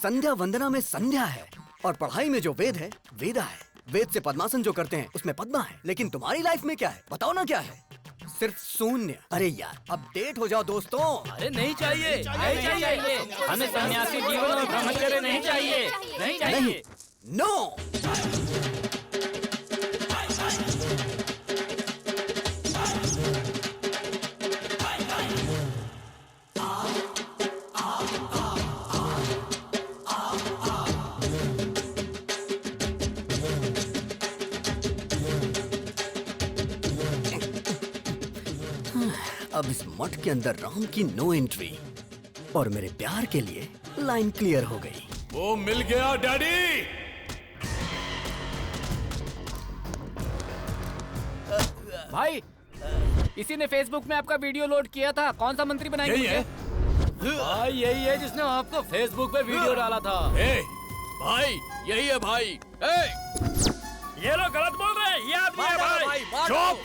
संध्या वंदना में संध्या है और पढ़ाई में जो वेद है वेदा है। वेद से पद्मासन जो करते हैं उसमें पद्मा है, लेकिन तुम्हारी लाइफ में क्या है बताओ ना? क्या है? सिर्फ शून्य। अरे यार अपडेट हो जाओ दोस्तों। अरे नहीं चाहिए, नहीं चाहिए, हमें सन्यासी जीवन और ब्रह्मचर्य नहीं चाहिए, नहीं चाहिए। नो। अब इस मठ के अंदर राम की नो एंट्री और मेरे प्यार के लिए लाइन क्लियर हो गई। वो मिल गया डैडी। भाई इसी ने फेसबुक में आपका वीडियो लोड किया था। कौन सा मंत्री बनाएंगे? यही है? भाई यही है जिसने आपको फेसबुक पे वीडियो डाला था। भाई यही है भाई। ये लोग गलत बोल रहे हैं, ये आदमी है भाई। चुप।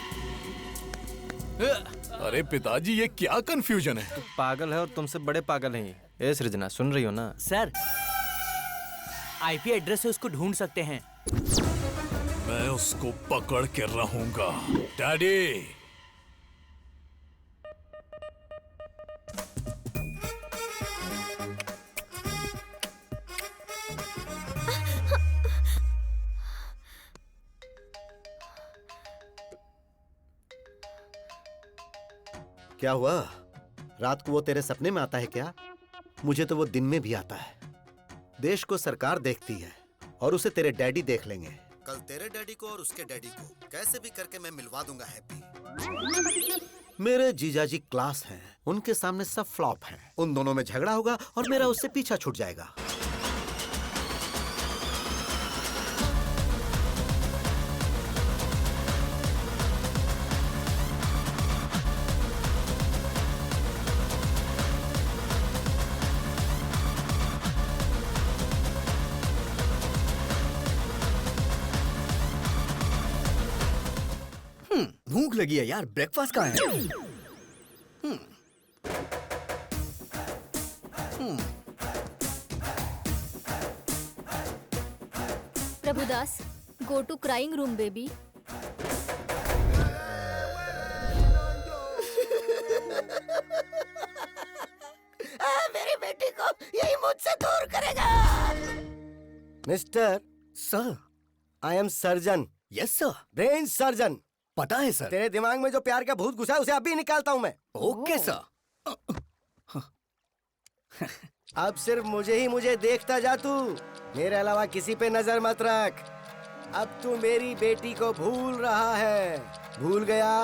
अरे पिताजी ये क्या कंफ्यूजन है? तू पागल है और तुमसे बड़े पागल हैं ये। ए सृजना सुन रही हो ना? सर आईपी एड्रेस से उसको ढूंढ सकते हैं। मैं उसको पकड़ के रहूंगा डैडी। क्या हुआ? रात को वो तेरे सपने में आता है क्या? मुझे तो वो दिन में भी आता है। देश को सरकार देखती है और उसे तेरे डैडी देख लेंगे। कल तेरे डैडी को और उसके डैडी को कैसे भी करके मैं मिलवा दूंगा हैप्पी। मेरे जीजाजी क्लास हैं, उनके सामने सब फ्लॉप हैं। उन दोनों में झगड़ा होगा और मेरा उससे पीछा छूट जाएगा। भूख लगी है यार, ब्रेकफास्ट कहाँ है? Prabhudas, go to crying room baby. मेरी बेटी को यही मुझसे दूर करेगा। Mister sir, I am surgeon. Yes sir. Brain surgeon. पता है सर। तेरे दिमाग में जो प्यार का भूत घुसा है उसे अभी निकालता हूँ मैं। Okay sir. अब सिर्फ मुझे देखता जा तू, मेरे अलावा किसी पे नजर मत रख। अब तू मेरी बेटी को भूल रहा है। भूल गया,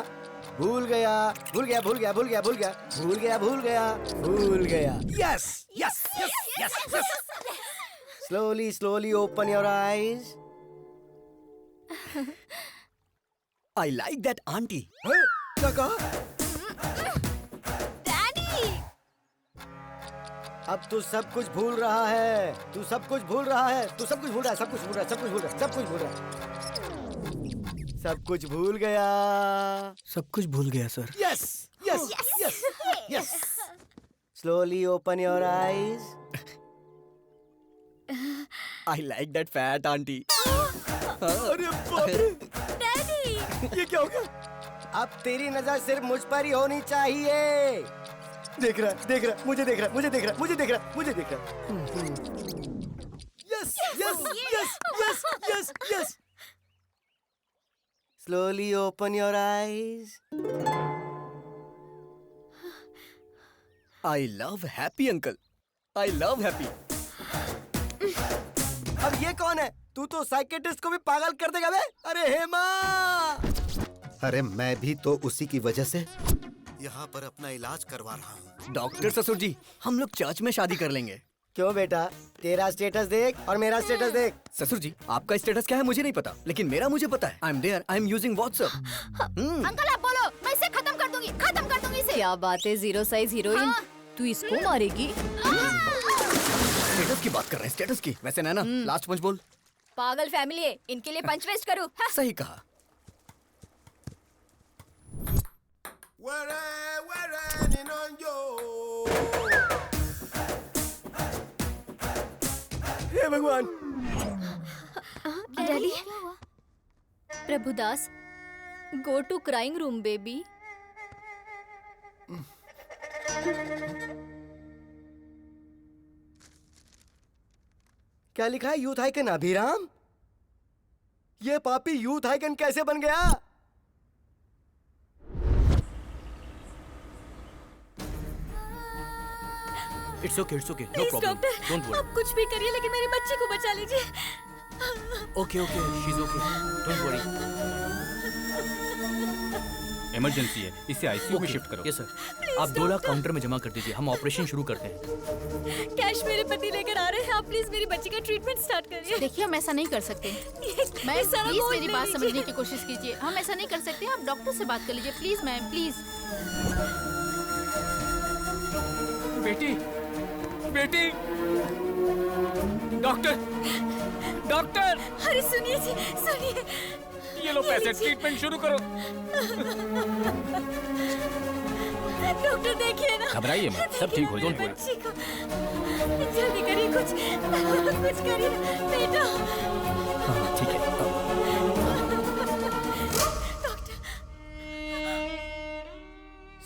भूल गया, भूल गया, भूल गया, भूल गया, भूल गया, भूल गया, भूल गया, भूल गया। Yes yes yes yes yes. Slowly slowly open your eyes. I like that aunty. क्या कहा? अब तू सब कुछ भूल रहा है। तू सब कुछ भूल रहा है। तू सब कुछ भूल रहा है। सब कुछ भूल रहा है। सब कुछ भूल रहा है। सब कुछ भूल रहा है। सब कुछ भूल गया। सब कुछ भूल गया sir. Yes yes yes yes. Slowly open your eyes. I like that fat aunty. अरे बाप रे। डैडी, ये क्या हो गया? अब तेरी नजर सिर्फ मुझ पर ही होनी चाहिए। देख रहा, मुझे देख रहा, मुझे देख रहा, मुझे देख रहा, मुझे देख रहा। Yes yes yes yes yes yes. Slowly open your eyes. I love happy uncle. I love happy. अब ये कौन है? तू तो साइकेट्रिस्ट को भी पागल कर देगा बे। अरे हेमा! अरे मैं भी तो उसी की वजह से यहाँ पर अपना इलाज करवा रहा हूँ। डॉक्टर ससुर जी, हम लोग चर्च में शादी कर लेंगे। क्यों बेटा, तेरा स्टेटस देख और मेरा स्टेटस देख। ससुर जी, आपका स्टेटस क्या है मुझे नहीं पता, लेकिन मेरा मुझे पता है। I am there, I am using WhatsApp. Uncle आप बोलो, मैं इसे खत्म कर दूंगी इसे। क्या बात है जीरो साइज हीरोइन, तू इसको मारेगी? स्टेटस की बात कर रहे हैं, स्टेटस की। वैसे नैना, लास्ट पंच बोल। पागल फैमिली है, इनके लिए पंच वेस्ट करूं? सही कहा। हे भगवान! Daddy, Prabhudas, go to crying room baby. क्या लिखा है? Youth icon Abhiram? ये पापी यूथ आइकन कैसे बन गया? It's okay, no please problem, doctor, don't worry. आप कुछ भी करिए लेकिन मेरी बच्ची को बचा लीजिए। Okay, she is okay, don't worry. Emergency है, इसे आईसीयू में शिफ्ट करो। Yes sir. आप 2 लाख काउंटर में जमा कर दीजिए, हम ऑपरेशन शुरू करते हैं। कैश मेरे पति लेकर आ रहे हैं, आप प्लीज मेरी बच्ची का ट्रीटमेंट स्टार्ट करिए। देखिए, हम ऐसा नहीं कर सकते। मैम प्लीज मेरी बात समझने की कोशिश कीजिए। हम ऐसा नहीं कर सकते, आप डॉक्टर से बात कर लीजिए प्लीज मैम, प्लीज। बेटी, बेटी, डॉक्टर, डॉक्टर! अरे सुनिए जी, सुनिए। ये लो पैसे, ट्रीटमेंट शुरू करो। डॉक्टर देखिए ना। घबराइए मत, सब ठीक हो जाएगा। बच्ची को जल्दी करिए, कुछ करिए बेटा। ठीक है।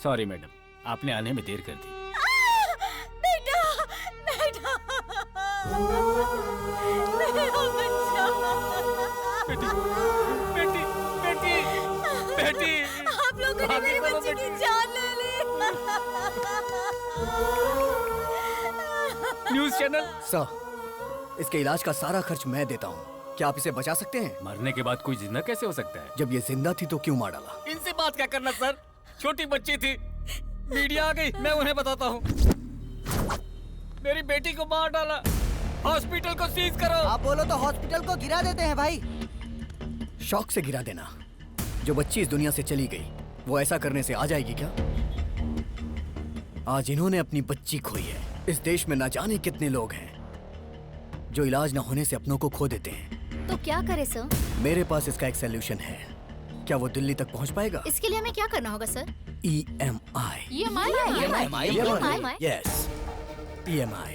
सॉरी मैडम, आपने आने में देर कर दी। बेटा, बेटा, मेरा बच्चा। बेटी, बेटी, बेटी, बेटी! आप लोगों ने मेरी बच्ची की जान ले ली। न्यूज़ चैनल सर, इसके इलाज का सारा खर्च मैं देता हूँ। क्या आप इसे बचा सकते हैं? मरने के बाद कोई जिंदा कैसे हो सकता है? जब ये जिंदा थी तो क्यों मार डाला? इनसे बात क्या करना सर, छोटी बच्ची थी, मीडिया आ गई, मैं उन्हें बताता हूँ। मेरी बेटी को मार डाला, हॉस्पिटल को सीज करो। आप बोलो तो हॉस्पिटल को गिरा देते हैं भाई। शौक से गिरा देना। जो बच्ची इस दुनिया से चली गई, वो ऐसा करने से आ जाएगी क्या? आज इन्होंने अपनी बच्ची खोई है। इस देश में ना जाने कितने लोग हैं जो इलाज ना होने से अपनों को खो देते हैं। तो क्या करे सर? मेरे पास इसका एक सलूशन है। क्या वो दिल्ली तक पहुंच पाएगा? इसके लिए हमें क्या करना होगा sir? EMI। EMI? Yes, EMI।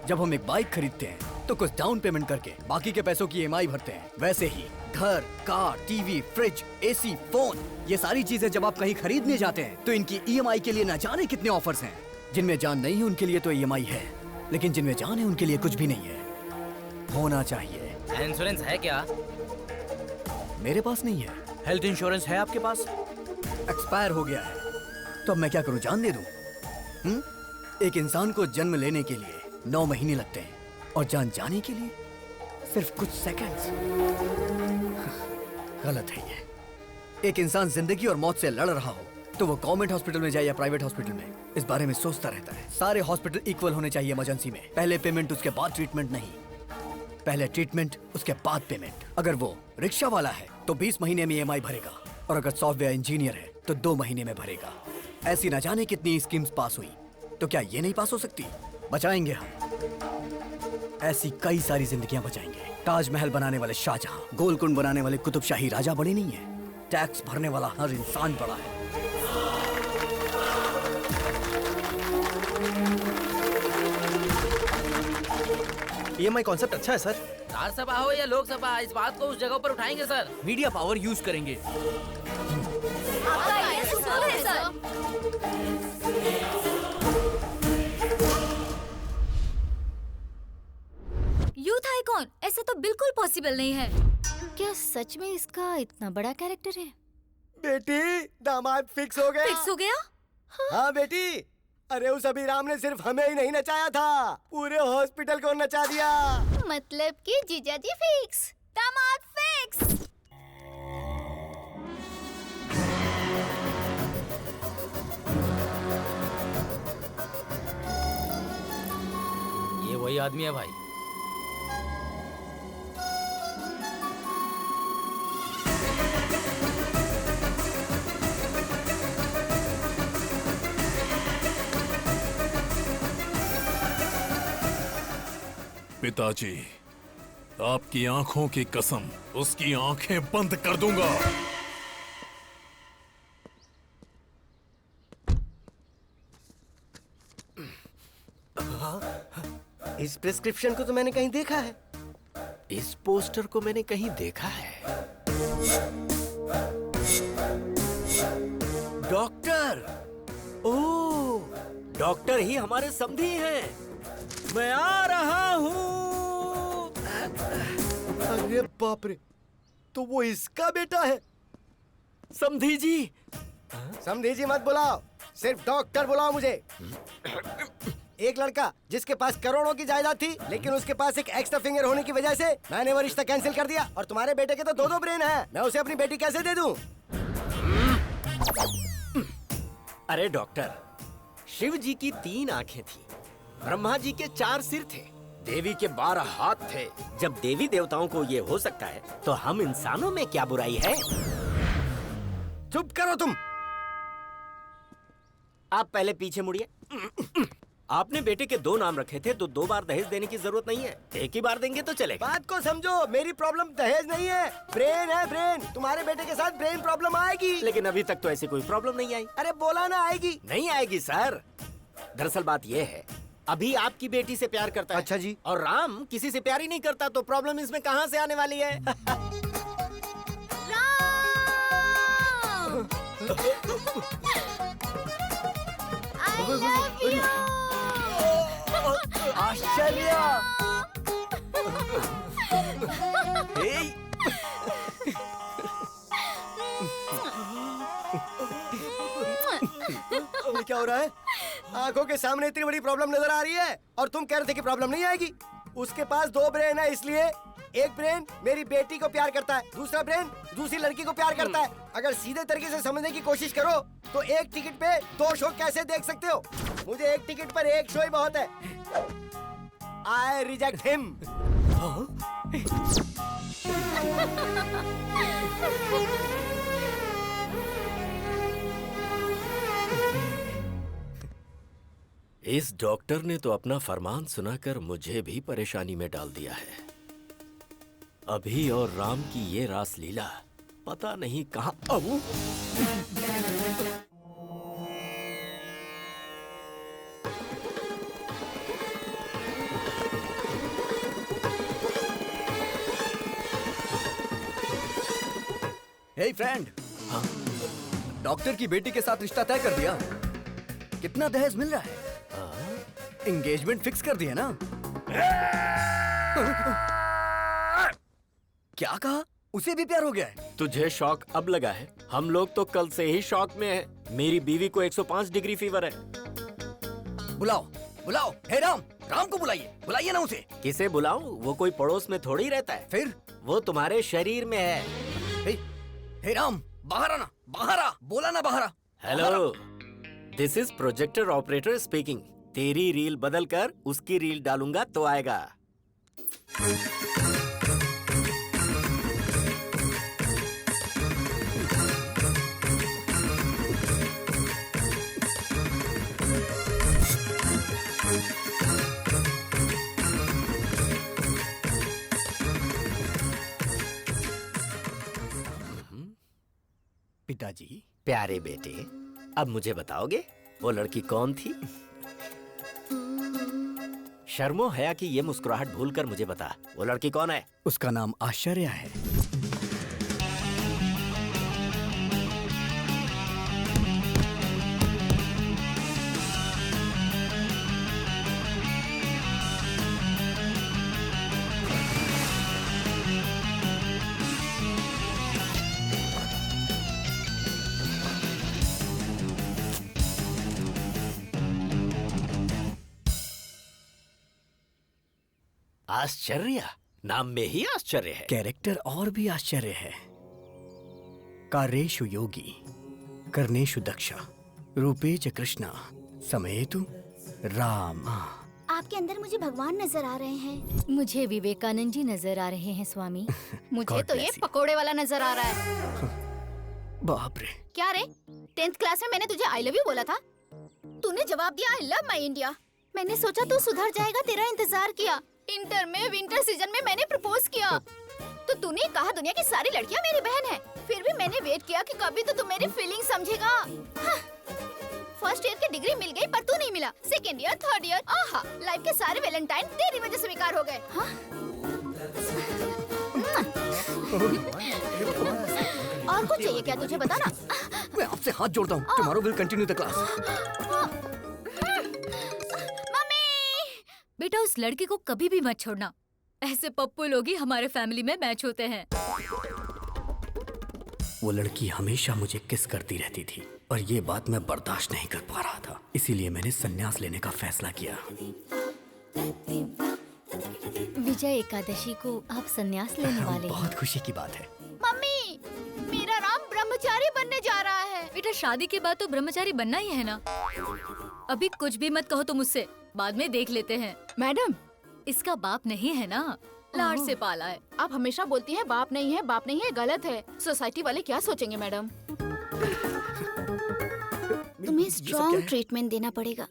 जब हम एक बाइक खरीदते हैं तो कुछ डाउन पेमेंट करके बाकी के पैसों की EMI भरते हैं। वैसे ही घर, car, TV, fridge, AC, phone, ये सारी चीजें जब आप कहीं खरीदने जाते हैं तो इनकी EMI के लिए ना जाने कितने ऑफर्स हैं। जिनमें जान नहीं है उनके लिए तो EMI है, लेकिन जिनमें जान है उनके लिए कुछ भी नहीं है। होना चाहिए। इंश्योरेंस है क्या? मेरे पास नहीं है। हेल्थ इंश्योरेंस है आपके पास? एक्सपायर हो गया है। तो अब मैं क्या करूं, जान दे दूं? एक इंसान को जन्म लेने के लिए 9 महीने लगते हैं और जान जाने के लिए सिर्फ कुछ सेकंड्स। गलत है ये। एक इंसान जिंदगी और मौत से लड़ रहा हो तो वो गवर्नमेंट हॉस्पिटल में जाए या प्राइवेट हॉस्पिटल में, इस बारे में सोचता रहता है। सारे हॉस्पिटल इक्वल होने चाहिए इमरजेंसी में। पहले पेमेंट उसके बाद ट्रीटमेंट नहीं, पहले ट्रीटमेंट उसके बाद पेमेंट। अगर वो रिक्शा वाला है तो 20 महीने में EMI भरेगा, और अगर सॉफ्टवेयर इंजीनियर है तो 2 महीने में भरेगा। ऐसी ना जाने कितनी स्कीम्स पास हुई, तो क्या ये नहीं पास हो सकती? बचाएंगे हम। ऐसी कई सारी जिंदगियां बचाएंगे। ताजमहल बनाने वाले शाहजहां, गोलकुंड बनाने वाले कुतुबशाही राजा बड़े नहीं है, टैक्स भरने वाला हर इंसान बड़ा है। EMI कॉन्सेप्ट अच्छा है सर। राज्यसभा हो या लोकसभा, इस बात को उस जगह पर उठाएंगे सर। मीडिया पावर यूज करेंगे। आपका आइडिया तो सुपर है सर। यूथ आइकॉन, ऐसा तो बिल्कुल पॉसिबल नहीं है। क्या सच में इसका इतना बड़ा कैरेक्टर है? बेटी, दामाद फिक्स हो गया। फिक्स हो गया? हाँ बेटी, अरे उस अभिराम ने सिर्फ हमें ही नहीं नचाया था, पूरे हॉस्पिटल को नचा दिया। मतलब कि जीजा जी फिक्स। कमाल फिक्स। ये वही आदमी है भाई। पिताजी, आपकी आंखों की कसम, उसकी आंखें बंद कर दूंगा। इस प्रिस्क्रिप्शन को तो मैंने कहीं देखा है। इस पोस्टर को मैंने कहीं देखा है। डॉक्टर, ओह, डॉक्टर ही हमारे समधी हैं। मैं आ रहा हूँ। अरे बाप रे, तो वो इसका बेटा है। समधी जी। समधी जी मत बुलाओ, सिर्फ डॉक्टर बुलाओ मुझे। एक लड़का जिसके पास करोड़ों की जायदाद थी, लेकिन उसके पास एक एक्स्ट्रा फिंगर होने की वजह से मैंने वो रिश्ता कैंसिल कर दिया। और तुम्हारे बेटे के तो दो दो ब्रेन हैं। मैं उसे अपनी बेटी कैसे दे दूं? अरे डॉक्टर, शिव जी की 3 आंखें थी, ब्रह्मा जी के 4 सिर थे, देवी के 12 हाथ थे। जब देवी देवताओं को ये हो सकता है, तो हम इंसानों में क्या बुराई है? चुप करो तुम। आप पहले पीछे मुड़िए। आपने बेटे के 2 नाम रखे थे, तो 2 बार दहेज देने की जरूरत नहीं है। एक ही बार देंगे तो चलेगा। बात को समझो, मेरी प्रॉब्लम दहेज नहीं है, ब्रेन है ब्रेन। तुम्हारे बेटे के साथ ब्रेन प्रॉब्लम आएगी। लेकिन अभी तक तो ऐसी कोई प्रॉब्लम नहीं आई। अरे बोला ना आएगी। नहीं आएगी सर। दरअसल बात यह है, अभी आपकी बेटी से प्यार करता है। अच्छा जी। और राम किसी से प्यार ही नहीं करता, तो प्रॉब्लम इसमें कहाँ से आने वाली है? आश्चर्य। क्या हो रहा है? आंखों के सामने इतनी बड़ी प्रॉब्लम नजर आ रही है और तुम कह रहे थे कि प्रॉब्लम नहीं आएगी। उसके पास 2 ब्रेन है, इसलिए एक ब्रेन मेरी बेटी को प्यार करता है, दूसरा ब्रेन दूसरी लड़की को प्यार करता है। अगर सीधे तरीके से समझने की कोशिश करो तो एक टिकट पे 2 शो कैसे देख सकते हो? मुझे एक टिकट पर 1 शो ही बहुत है। I reject him. इस डॉक्टर ने तो अपना फरमान सुनाकर मुझे भी परेशानी में डाल दिया है। अभी और राम की ये रास लीला पता नहीं कहाँ। हे फ्रेंड, डॉक्टर की बेटी के साथ रिश्ता तय कर दिया। कितना दहेज मिल रहा है? एंगेजमेंट फिक्स कर दिया ना? क्या कहा? उसे भी प्यार हो गया है? तुझे शॉक अब लगा है? हम लोग तो कल से ही शॉक में हैं। मेरी बीवी को 105 डिग्री फीवर है। बुलाओ बुलाओ। हे राम, राम को बुलाइए, बुलाइए ना उसे। किसे बुलाऊं? वो कोई पड़ोस में थोड़ी रहता है। फिर वो तुम्हारे शरीर में है। हे राम, बाहर आना, बाहर आ, बोला ना बाहर आ। Hello, this is projector operator speaking. तेरी रील बदल कर उसकी रील डालूंगा तो आएगा। पिताजी। प्यारे बेटे, अब मुझे बताओगे वो लड़की कौन थी? शर्मो हया की ये मुस्कुराहट भूलकर मुझे बता, वो लड़की कौन है? उसका नाम आश्चर्य है। आश्चर्य, नाम में ही आश्चर्य है। कैरेक्टर और भी आश्चर्य है। कार्येषु योगी, कर्णेषु दक्षा, रूपेच कृष्णा, समयेतु राम। आपके अंदर मुझे भगवान नजर आ रहे हैं। मुझे विवेकानंद जी नजर आ रहे हैं स्वामी। मुझे God तो ये bless you. पकोड़े वाला नजर आ रहा है। बाप रे। क्या रे, 10th क्लास में मैंने तुझे आई लव यू बोला था, तूने जवाब दिया आई लव माई इंडिया। मैंने सोचा तू सुधर जाएगा, तेरा इंतजार किया। इंटर में विंटर सीजन में मैंने प्रपोज किया तो तूने कहा दुनिया की सारी लड़कियां मेरी बहन है। फिर भी मैंने वेट किया कि कभी तो तू मेरी फीलिंग समझेगा। फर्स्ट ईयर की डिग्री मिल गई पर तू नहीं मिला। सेकंड ईयर, थर्ड ईयर, आहा, लाइफ के सारे वैलेंटाइन तेरी वजह से बेकार हो गए। और कुछ चाहिए क्या तुझे, बता ना। मैं आपसे हाथ जोड़ता हूँ। Tomorrow will continue the class. बेटा उस लड़के को कभी भी मत छोड़ना। ऐसे पप्पू लोग ही हमारे फैमिली में मैच होते हैं। वो लड़की हमेशा मुझे किस करती रहती थी और ये बात मैं बर्दाश्त नहीं कर पा रहा था। इसीलिए मैंने संन्यास लेने का फैसला किया। विजय एकादशी को आप संन्यास लेने वाले हैं। बहुत खुशी की बात है। मम्मी, मेरा राम ब्रह्मचारी बनने जा रहा है। बेटा शादी के बाद तो ब्रह्मचारी बनना ही है ना। अभी कुछ भी मत कहो तुम मुझसे, बाद में देख लेते हैं। मैडम, इसका बाप नहीं है ना, लाड से पाला है। आप हमेशा बोलती हैं बाप नहीं है, बाप नहीं है, गलत है। सोसाइटी वाले क्या सोचेंगे मैडम? तुम्हें स्ट्रॉन्ग ट्रीटमेंट देना पड़ेगा।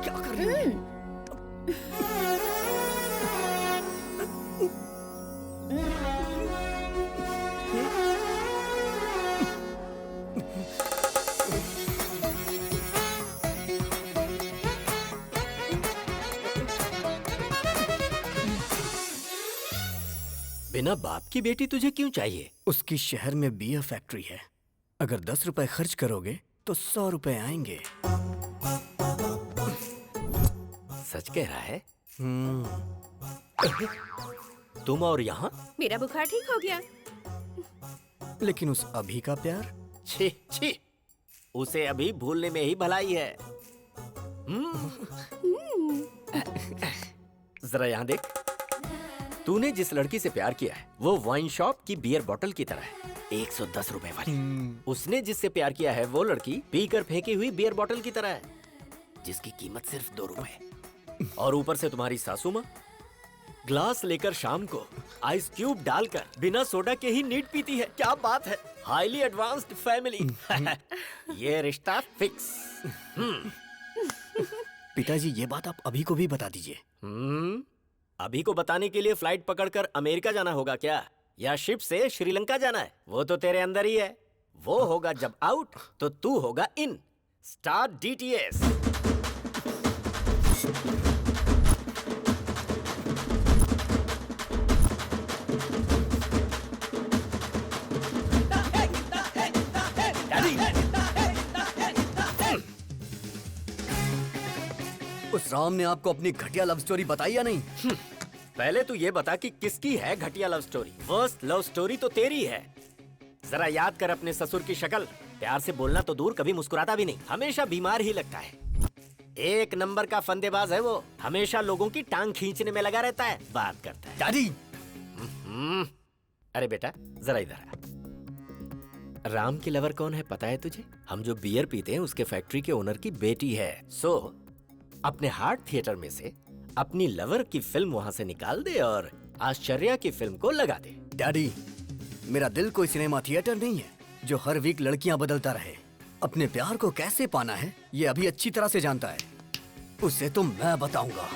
क्या कर रही हो? बिना बाप की बेटी तुझे क्यों चाहिए? उसकी शहर में बियर फैक्ट्री है। अगर 10 रुपए खर्च करोगे तो 100 रुपए आएंगे। सच कह रहा है? तुम और यहाँ? मेरा बुखार ठीक हो गया। लेकिन उस अभी का प्यार? छी छी, उसे अभी भूलने में ही भलाई है। जरा यहाँ देख। तूने जिस लड़की से प्यार किया है वो वाइन शॉप की बियर बोतल की तरह है, 110 रुपए वाली। उसने जिससे प्यार किया है वो लड़की पीकर फेंकी हुई बियर बोतल की तरह है, जिसकी कीमत सिर्फ 2 रुपए। और ऊपर से तुम्हारी सासू माँ ग्लास लेकर शाम को आइस क्यूब डालकर बिना सोडा के ही नीट पीती है। क्या बात है, हाईली एडवांस्ड फैमिली। ये रिश्ता फिक्स। पिताजी ये बात आप अभी को भी बता दीजिए। अभी को बताने के लिए फ्लाइट पकड़कर अमेरिका जाना होगा क्या, या शिप से श्रीलंका जाना है? वो तो तेरे अंदर ही है। वो होगा जब आउट तो तू होगा इन। Start DTS। उस राम ने आपको अपनी घटिया लव स्टोरी बताई या नहीं? पहले तू ये बता कि किसकी है घटिया love story. Worst love story तो तेरी है। जरा याद कर अपने ससुर की शक्ल। प्यार से बोलना तो दूर, कभी मुस्कुराता भी नहीं, हमेशा बीमार ही लगता है। एक नंबर का फंदेबाज है वो, हमेशा लोगों की टांग खींचने में लगा रहता है, बात करता है। डैडी! अरे बेटा जरा इधर आ। राम की लवर कौन है पता है तुझे? हम जो बियर पीते हैं उसके फैक्ट्री के ओनर की बेटी है। सो अपने हार्ट थिएटर में से अपनी लवर की फिल्म वहां से निकाल दे और आश्चर्या की फिल्म को लगा दे। डैडी, मेरा दिल कोई सिनेमा थिएटर नहीं है जो हर वीक लड़कियां बदलता रहे। अपने प्यार को कैसे पाना है ये अभी अच्छी तरह से जानता है। उसे तो मैं बताऊंगा।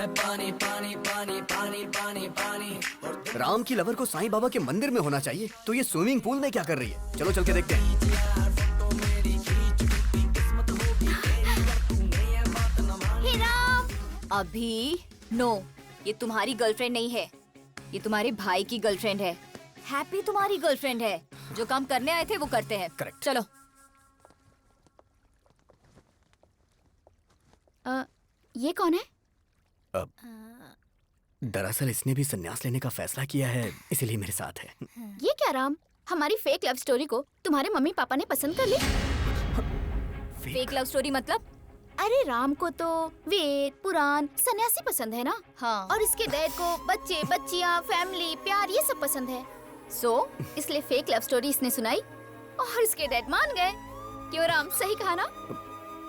पानी पानी पानी पानी पानी पानी। राम की लवर को साईं बाबा के मंदिर में होना चाहिए, तो ये स्विमिंग पूल में क्या कर रही है? चलो चल के देखते हैं। हे राम! अभी नो, ये तुम्हारी गर्लफ्रेंड नहीं है, ये तुम्हारे भाई की गर्लफ्रेंड है। हैप्पी तुम्हारी गर्लफ्रेंड है। जो काम करने आए थे वो करते हैं। करेक्ट। चलो। ये कौन है? दरअसल इसने भी संन्यास लेने का फैसला किया है, इसीलिए मेरे साथ है। ये क्या राम, हमारी फेक लव स्टोरी को तुम्हारे मम्मी पापा ने पसंद कर ली? फेक लव स्टोरी मतलब? अरे राम को तो वेद, पुराण, सन्यासी पसंद है ना। हाँ। और इसके डैड को बच्चे, बच्चियाँ, फैमिली, प्यार ये सब पसंद है। इसलिए फेक लव स्टोरी इसने सुनाई और इसके डैड मान गए। क्यों राम, सही कहा ना?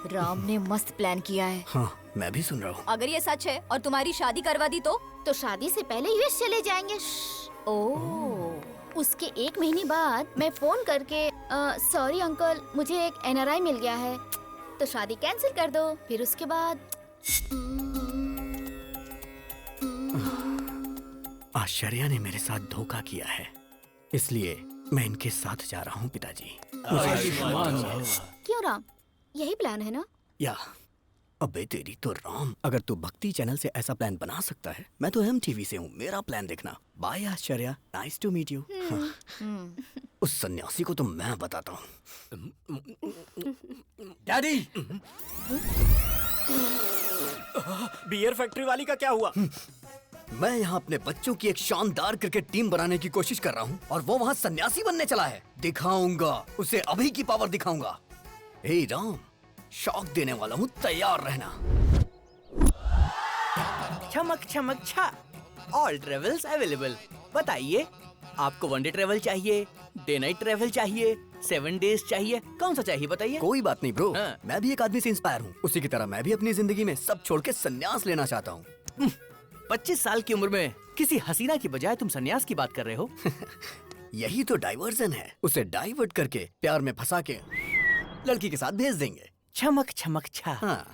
राम ने मस्त प्लान किया है। हाँ, मैं भी सुन रहा हूँ। अगर ये सच है और तुम्हारी शादी करवा दी तो शादी से पहले यूएस चले जाएंगे। उसके 1 महीने बाद मैं फोन करके सॉरी अंकल, मुझे एक एनआरआई मिल गया है, तो शादी कैंसिल कर दो। फिर उसके बाद आश्चर्या ने मेरे साथ धोखा किया है, इसलिए मैं इनके साथ जा रहा हूँ पिताजी। क्यों राम, यही प्लान है ना? या अबे तेरी तो राम, अगर तू भक्ति चैनल से ऐसा प्लान बना सकता है, मैं तो टीवी से हूँ, मेरा प्लान देखना। Bye Ashcharya, nice to meet you. उस सन्यासी को तो मैं बताता हूँ। डैडी, बियर फैक्ट्री वाली का क्या हुआ? मैं यहाँ अपने बच्चों की एक शानदार क्रिकेट टीम बनाने की कोशिश कर रहा हूँ और वो वहाँ सन्यासी बनने चला है। दिखाऊंगा उसे, अभी की पावर दिखाऊंगा। हे राम, शॉक देने वाला हूँ, तैयार रहना। चमक चमक छा, ऑल ट्रेवल्स अवेलेबल। बताइए, आपको वनडे ट्रेवल चाहिए, डे नाइट ट्रेवल चाहिए, 7 डेज चाहिए, कौन सा चाहिए बताइए? कोई बात नहीं ब्रो, मैं भी एक आदमी से इंस्पायर हूँ। उसी की तरह मैं भी अपनी जिंदगी में सब छोड़ के संन्यास लेना चाहता हूँ। 25 साल की उम्र में किसी हसीना की बजाय तुम संन्यास की बात कर रहे हो? यही तो डाइवर्जन है, उसे डाइवर्ट करके प्यार में फंसा के लड़की के साथ भेज देंगे। चमक चमक छा। हाँ।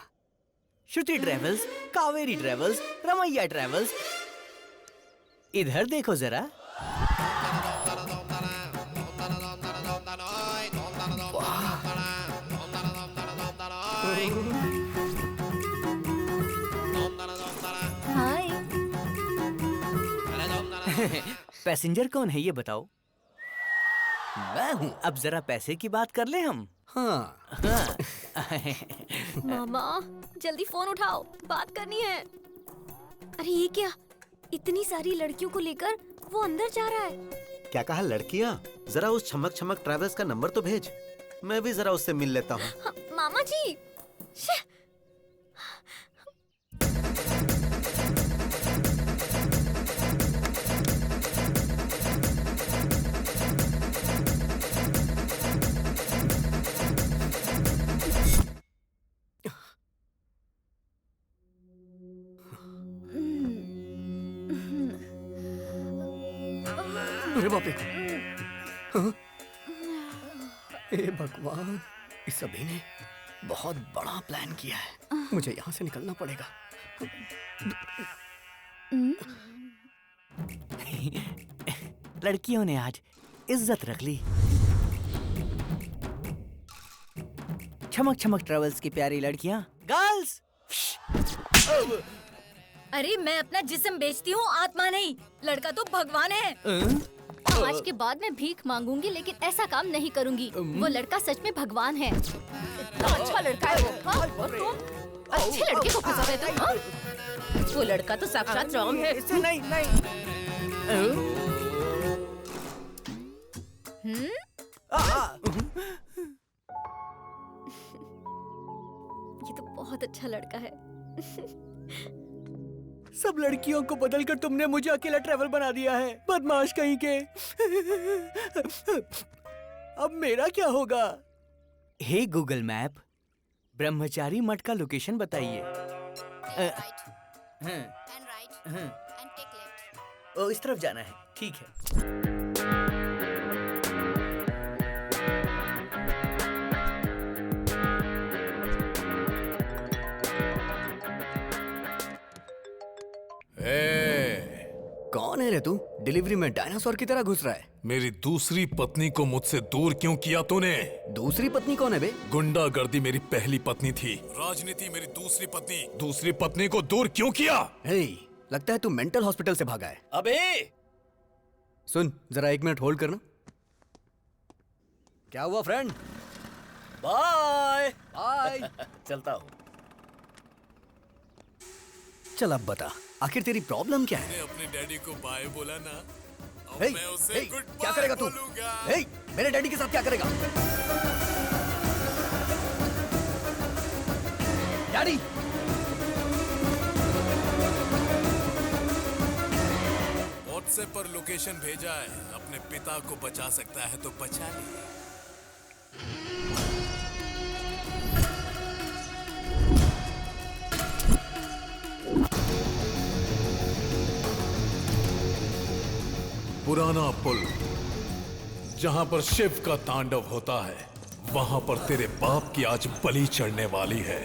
Shruti travels, Kaveri travels, Ramaiya travels, इधर देखो जरा। हाय। पैसेंजर कौन है ये बताओ? मैं हूँ। अब जरा पैसे की बात कर ले हम। हाँ। मामा जल्दी फोन उठाओ, बात करनी है। अरे ये क्या, इतनी सारी लड़कियों को लेकर वो अंदर जा रहा है। क्या कहा लड़कियाँ? जरा उस छमक छमक ट्रैवल्स का नंबर तो भेज, मैं भी जरा उससे मिल लेता हूँ। हाँ, मामा जी। अरे बाप रे, हाँ? हे भगवान, इस सभी ने बहुत बड़ा प्लान किया है। मुझे यहाँ से निकलना पड़ेगा। लड़कियों ने आज इज्जत रख ली। चमक चमक ट्रेवल्स की प्यारी लड़कियाँ, गर्ल्स। अरे मैं अपना जिस्म बेचती हूँ, आत्मा नहीं। लड़का तो भगवान है। आज के बाद मैं भीख मांगूंगी, लेकिन ऐसा काम नहीं करूंगी। वो लड़का सच में भगवान है। इतना अच्छा लड़का है वो। हाँ? और तुम अच्छे लड़के को फंसा रहे तुम। हाँ? वो लड़का तो साक्षात राम है। इससे नहीं नहीं। ये तो बहुत अच्छा लड़का है। सब लड़कियों को बदलकर तुमने मुझे अकेला ट्रैवल बना दिया है, बदमाश कहीं के। अब मेरा क्या होगा? हे गूगल मैप, ब्रह्मचारी मठ का लोकेशन बताइए। ओ, इस तरफ जाना है, ठीक है। कौन है रे तू? डिलीवरी में डायनासोर की तरह घुस रहा है। मेरी दूसरी पत्नी को मुझसे दूर क्यों किया तूने? दूसरी पत्नी कौन है बे? गुंडागर्दी मेरी पहली पत्नी थी, राजनीति मेरी दूसरी पत्नी। दूसरी पत्नी को दूर क्यों किया? हे, लगता है तू मेंटल हॉस्पिटल से भागा है। अबे सुन, जरा 1 मिनट होल्ड करना। क्या हुआ फ्रेंड? Bye bye. चलता हूँ। चल अब बता, आखिर तेरी प्रॉब्लम क्या है? अपने डैडी को बाय बोला ना, अब हे, मैं उसे हे, गुड क्या करेगा तू? हे, मेरे डैडी के साथ क्या करेगा? डैडी! व्हाट्सएप पर लोकेशन भेजा है, अपने पिता को बचा सकता है तो बचा ले। पुराना पुल जहां पर शिव का तांडव होता है, वहां पर तेरे बाप की आज बलि चढ़ने वाली है।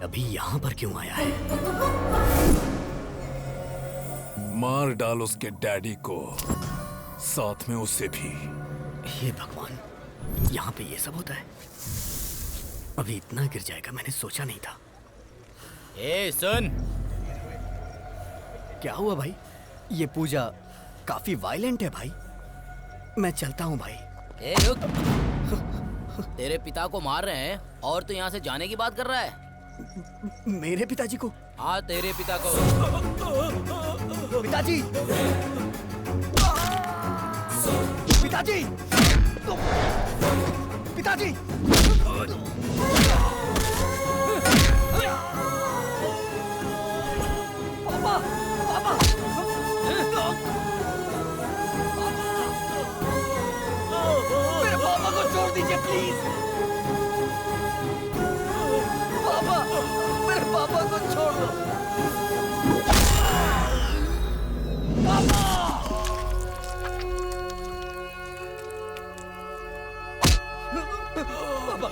अभी यहाँ पर क्यों आया है? मार डाल उसके डैडी को, साथ में उसे भी। हे भगवान, यहाँ पे ये सब होता है? अभी इतना गिर जाएगा मैंने सोचा नहीं था। ए सुन, क्या हुआ भाई? ये पूजा काफी वायलेंट है भाई। मैं चलता हूँ भाई। ए रुक, तेरे पिता को मार रहे हैं और तू यहाँ से जाने की बात कर रहा है? मेरे पिताजी को? हाँ, तेरे पिता को। पिताजी! पिताजी! पिताजी! पापा! पापा! मेरे पापा को छोड़ दीजिए प्लीज। पापा, मेरे पापा को छोड़ दो। पापा! पापा,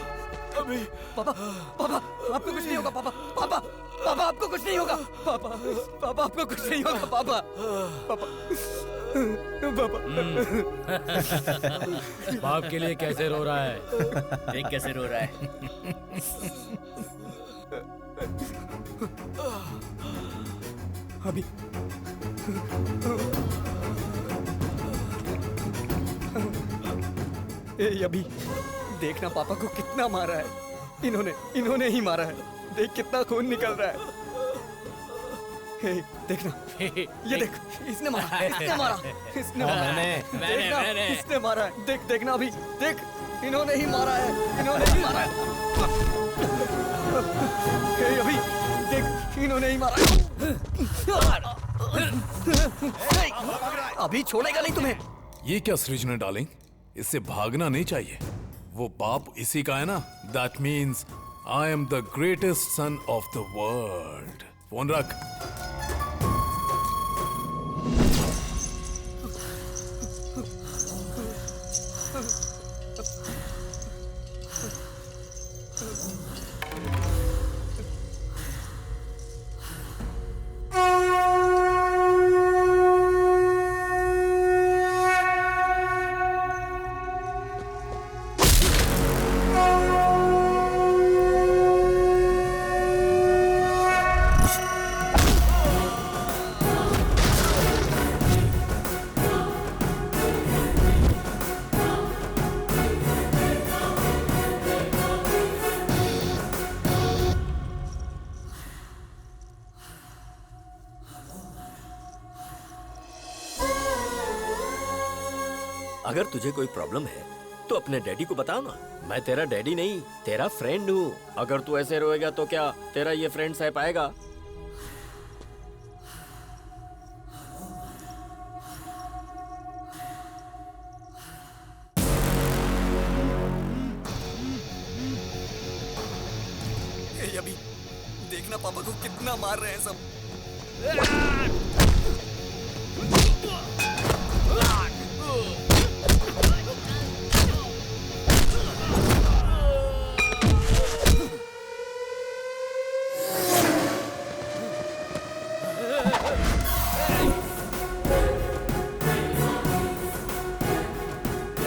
अभी पापा, पापा, आपको कुछ नहीं होगा पापा, पापा, पापा आपको कुछ नहीं होगा, पापा, पापा आपको कुछ नहीं होगा, पापा, पापा, पापा। बाप के लिए कैसे रो रहा है? देख कैसे रो रहा है। अभी अभी देखना पापा को कितना मारा है। इन्होंने ही मारा है। देख कितना खून निकल रहा है। हे, देखना, ये देख, इसने मारा, इसने मारा, इसने मारा, मैंने इसने मारा है। देख, देखना अभी, देख, इन्होंने ही मारा है, इन्होंने ही मारा है। हे, अभी देख, इन्होंने ही मारा है। अभी छोड़ेगा नहीं तुम्हें। ये क्या सृजना डार्लिंग, इससे भागना नहीं चाहिए। वो बाप इसी का है ना। That means I am the greatest son of the world. Phone रख। अगर तुझे कोई प्रॉब्लम है तो अपने डैडी को बताओ ना। मैं तेरा डैडी नहीं, तेरा फ्रेंड हूँ। अगर तू ऐसे रोएगा तो क्या तेरा ये फ्रेंड सह पाएगा? देखना पापा को कितना मार रहे हैं सब।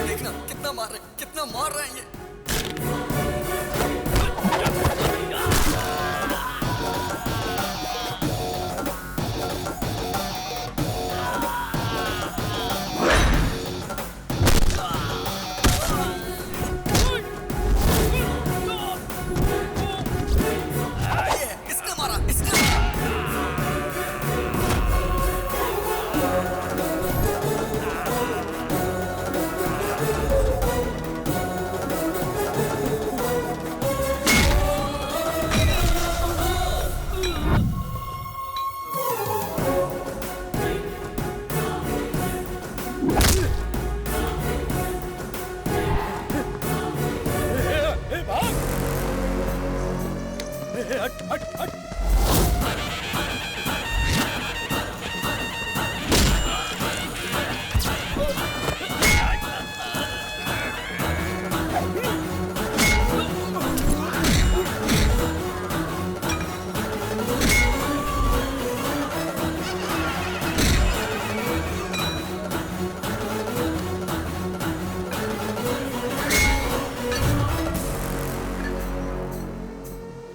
देखना कितना मार रहे हैं ये।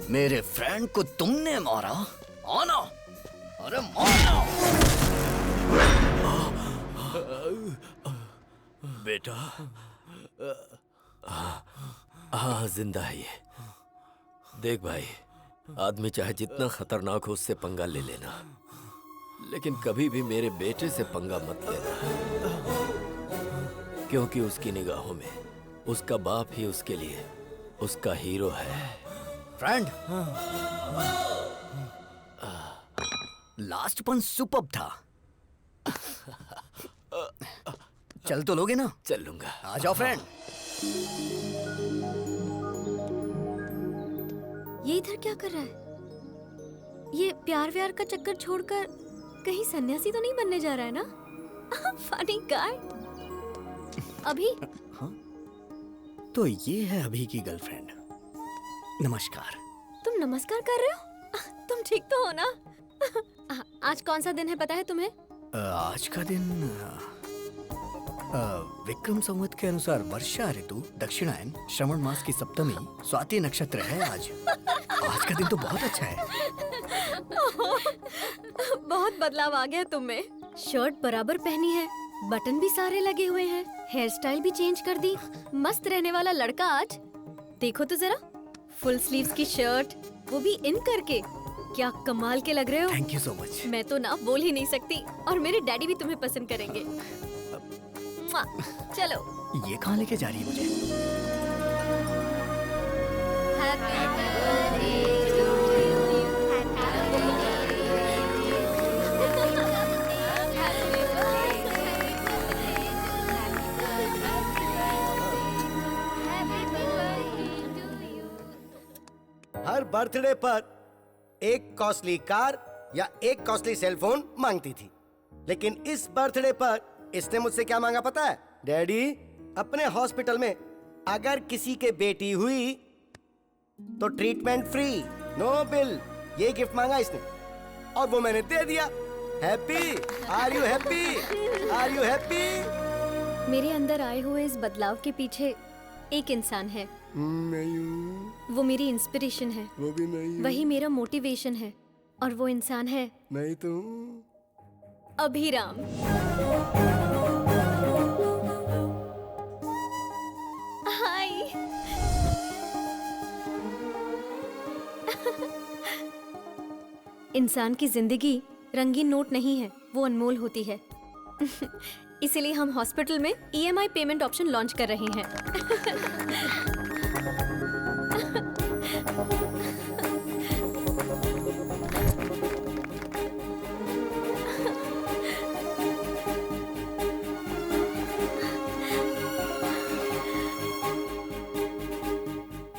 मेरे फ्रेंड को तुमने मारा? आना, अरे मारना। बेटा, हाँ जिंदा है ये। देख भाई, आदमी चाहे जितना खतरनाक हो उससे पंगा ले लेना, लेकिन कभी भी मेरे बेटे से पंगा मत लेना, क्योंकि उसकी निगाहों में उसका बाप ही उसके लिए उसका हीरो है। फ्रेंड, लास्ट पन सुपर्ब था। चल तो लोगे ना? चल लूंगा। आ जाओ फ्रेंड। ये इधर क्या कर रहा है? ये प्यार व्यार का चक्कर छोड़कर कहीं सन्यासी तो नहीं बनने जा रहा है ना? Funny guy. अभी? हाँ? तो ये है अभी की गर्लफ्रेंड। नमस्कार। तुम नमस्कार कर रहे हो? तुम ठीक तो हो ना? आज कौन सा दिन है पता है तुम्हें? आज का दिन विक्रम संवत के अनुसार वर्षा ऋतु, दक्षिणायन, श्रवण मास की सप्तमी, स्वाति नक्षत्र है आज। आज का दिन तो बहुत अच्छा है। बहुत बदलाव आ गया तुम में। शर्ट बराबर पहनी है, बटन भी सारे लगे हुए हैं, हेयर स्टाइल भी चेंज कर दी। मस्त रहने वाला लड़का आज। देखो तो जरा, फुल स्लीव्स की शर्ट, वो भी इन करके। क्या कमाल के लग रहे हो। Thank you so much. मैं तो ना बोल ही नहीं सकती, और मेरे डैडी भी तुम्हें पसंद करेंगे। चलो। ये कहाँ लेके जा रही है मुझे? Happy birthday to you. हर बर्थडे पर एक कॉस्टली कार या एक कॉस्टली सेलफोन मांगती थी, लेकिन इस बर्थडे पर इसने मुझसे क्या मांगा पता है? डैडी, अपने हॉस्पिटल में अगर किसी के बेटी हुई तो ट्रीटमेंट फ्री, नो बिल। ये गिफ्ट मांगा इसने और वो मैंने दे दिया। Happy? Are you happy? Are you happy? मेरे अंदर आए हुए इस बदलाव के पीछे एक इंसान है। नहीं हूँ। वो मेरी इंस्पिरेशन है। वो भी नहीं हूँ। वही मेरा मोटिवेशन है, और वो इंसान है नहीं तो अभिराम। हाय। इंसान की जिंदगी रंगीन नोट नहीं है, वो अनमोल होती है। इसीलिए हम हॉस्पिटल में EMI पेमेंट ऑप्शन लॉन्च कर रहे हैं।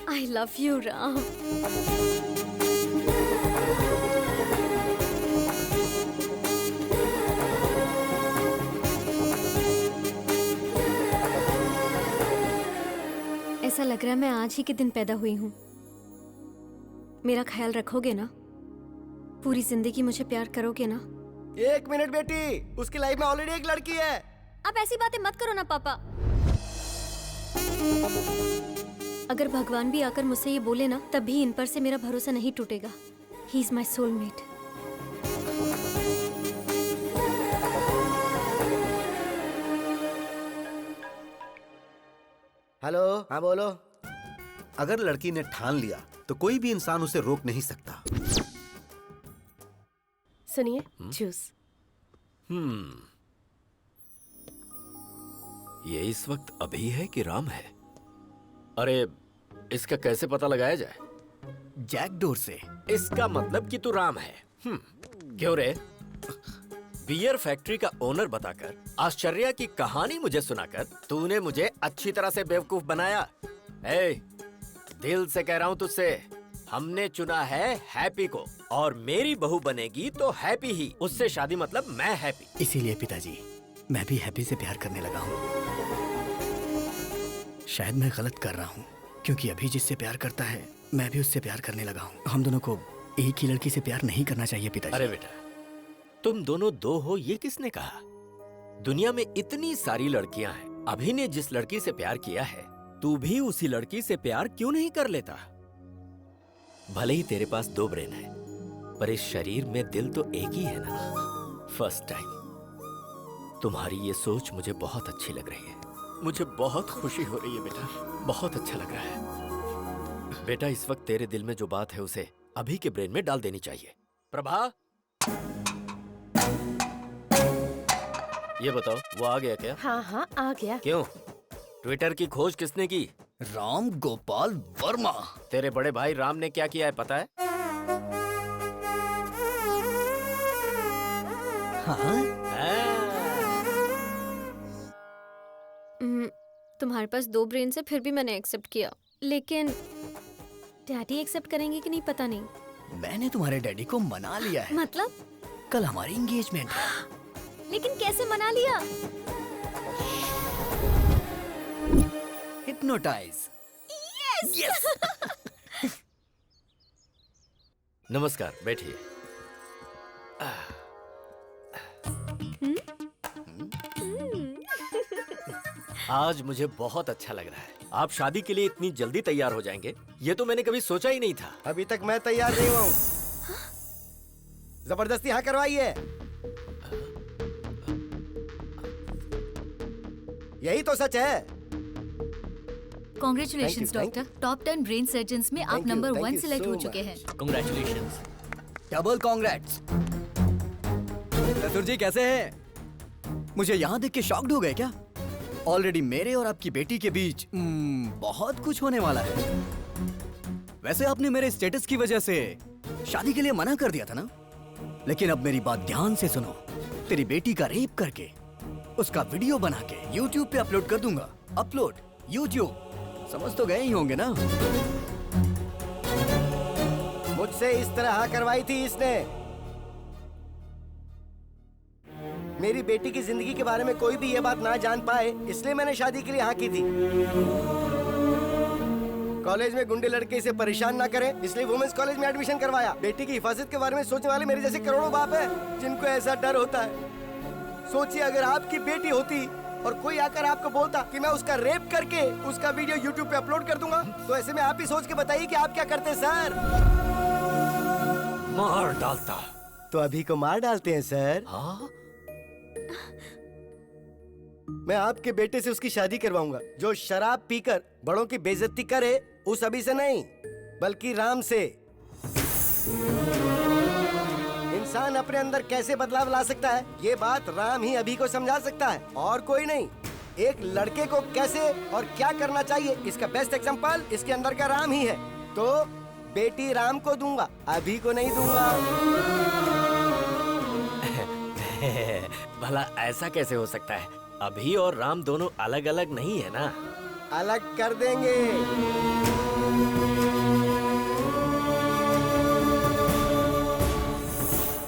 I love you, Ram. ऐसा लग रहा है मैं आज ही के दिन पैदा हुई हूँ। मेरा ख्याल रखोगे ना? पूरी जिंदगी मुझे प्यार करोगे ना? 1 मिनट बेटी, उसकी लाइफ में ऑलरेडी एक लड़की है। आप ऐसी बातें मत करो ना पापा। अगर भगवान भी आकर मुझसे ये बोले ना, तब भी इन पर से मेरा भरोसा नहीं टूटेगा। He is my soulmate. Hello, हाँ बोलो। अगर लड़की ने ठान लिया तो कोई भी इंसान उसे रोक नहीं सकता। सुनिए, जूस। ये इस वक्त अभी है कि राम है? अरे इसका कैसे पता लगाया जाए? जैकडोर से। इसका मतलब कि तू राम है। क्यों रे? बियर फैक्ट्री का ओनर बताकर, आश्चर्य की कहानी मुझे सुनाकर तूने मुझे अच्छी तरह से बेवकूफ बनाया। ए, दिल से कह रहा हूँ तुझसे, हमने चुना है हैप्पी को, और मेरी बहू बनेगी तो हैप्पी ही। उससे शादी मतलब मैं हैप्पी। इसीलिए पिताजी, मैं भी हैप्पी से प्यार करने लगा हूँ। शायद मैं गलत कर रहा हूँ, क्योंकि अभी जिससे प्यार करता है मैं भी उससे प्यार करने लगा हूँ। हम दोनों को एक ही लड़की से प्यार नहीं करना चाहिए पिताजी। अरे बेटा, तुम दोनों दो हो ये किसने कहा? दुनिया में इतनी सारी लड़कियां हैं। अभी ने जिस लड़की से प्यार किया है, तू भी उसी लड़की से प्यार क्यों नहीं कर लेता? भले ही तेरे पास 2 ब्रेन है, पर इस शरीर में दिल तो एक ही है ना। फर्स्ट टाइम तुम्हारी ये सोच मुझे बहुत अच्छी लग रही है। मुझे बहुत खुशी हो रही है बेटा, बहुत अच्छा लग रहा है। बेटा, इस वक्त तेरे दिल में जो बात है उसे अभी के ब्रेन में डाल देनी चाहिए। प्रभा, ये बताओ, वो आ गया क्या? हाँ हाँ, आ गया। क्यों? ट्विटर की खोज किसने की? राम गोपाल वर्मा। तेरे बड़े भाई राम ने क्या किया है पता है? तुम्हारे पास 2 ब्रेन से फिर भी मैंने एक्सेप्ट किया, लेकिन डैडी एक्सेप्ट करेंगे कि नहीं पता नहीं। मैंने तुम्हारे डैडी को मना लिया है। मतलब? कल हमारी एंगेजमेंट है। लेकिन कैसे मना लिया? हिप्नोटाइज। यस। नमस्कार, बैठिए। आज मुझे बहुत अच्छा लग रहा है। आप शादी के लिए इतनी जल्दी तैयार हो जाएंगे, ये तो मैंने कभी सोचा ही नहीं था। अभी तक मैं तैयार नहीं हुआ हूँ। जबरदस्ती हाँ करवाइए। यही तो सच है। Congratulations doctor, top 10 brain surgeons में आप नंबर 1 सिलेक्ट हो चुके हैं। कांग्रेचुलेशंस। Double congrats. चतुर जी कैसे हैं? मुझे यहाँ देख के शॉक्ड हो गए क्या? ऑलरेडी मेरे और आपकी बेटी के बीच बहुत कुछ होने वाला है। वैसे आपने मेरे स्टेटस की वजह से शादी के लिए मना कर दिया था ना? लेकिन अब मेरी बात ध्यान से सुनो। तेरी बेटी का रेप करके उसका वीडियो बना के YouTube पे अपलोड कर दूंगा। Upload YouTube। समझ तो गए ही होंगे ना? मुझसे इस तरह हाँ करवाई थी इसने। मेरी बेटी की जिंदगी के बारे में कोई भी ये बात ना जान पाए, इसलिए मैंने शादी के लिए हाँ की थी। कॉलेज में गुंडे लड़के इसे परेशान ना करें, इसलिए वुमेन्स कॉलेज में एडमिशन करवाया। बेटी की हिफाजत के बारे में सोचने वाले मेरे जैसे करोड़ों बाप हैं, जिनको ऐसा डर होता है। सोचिए अगर आपकी बेटी होती और कोई आकर आपको बोलता कि मैं उसका रेप करके उसका वीडियो YouTube पे अपलोड कर दूंगा, तो ऐसे में आप ही सोच के बताइए कि आप क्या करते सर? मार डालता। तो अभी को मार डालते हैं सर? हाँ? मैं आपके बेटे से उसकी शादी करवाऊंगा, जो शराब पीकर बड़ों की बेइज्जती करे, उस अभी से नहीं बल्कि राम से। इंसान अपने अंदर कैसे बदलाव ला सकता है, ये बात राम ही अभी को समझा सकता है, और कोई नहीं। एक लड़के को कैसे और क्या करना चाहिए, इसका बेस्ट एग्जांपल इसके अंदर का राम ही है। तो बेटी राम को दूंगा, अभी को नहीं दूंगा। भला ऐसा कैसे हो सकता है? अभी और राम दोनों अलग अलग नहीं है ना? अलग कर देंगे।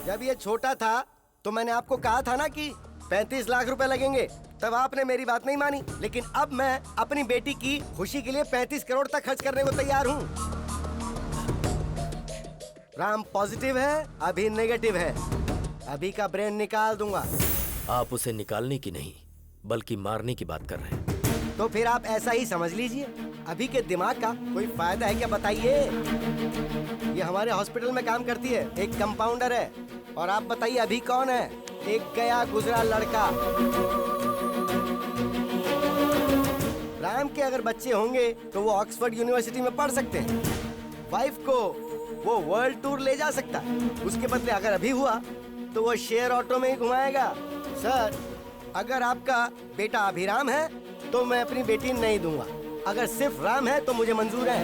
जब ये छोटा था तो मैंने आपको कहा था ना कि 35 लाख रुपए लगेंगे। तब आपने मेरी बात नहीं मानी, लेकिन अब मैं अपनी बेटी की खुशी के लिए 35 करोड़ तक खर्च करने को तैयार हूँ। राम पॉजिटिव है, अभी नेगेटिव है। अभी का ब्रेन निकाल दूंगा। आप उसे निकालने की नहीं बल्कि मारने की बात कर रहे हैं। तो फिर आप ऐसा ही समझ लीजिए। अभी के दिमाग का कोई फायदा है क्या बताइए? ये हमारे हॉस्पिटल में काम करती है, एक कंपाउंडर है। और आप बताइए अभी कौन है? एक गया गुजरा लड़का। राम के अगर बच्चे होंगे तो वो ऑक्सफोर्ड यूनिवर्सिटी में पढ़ सकते हैं। वाइफ को वो वर्ल्ड टूर ले जा सकता है। उसके बदले अगर अभी हुआ तो वो शेयर ऑटो में ही घुमाएगा। सर, अगर आपका बेटा अभिराम है तो मैं अपनी बेटी नहीं दूंगा। अगर सिर्फ राम है तो मुझे मंजूर है।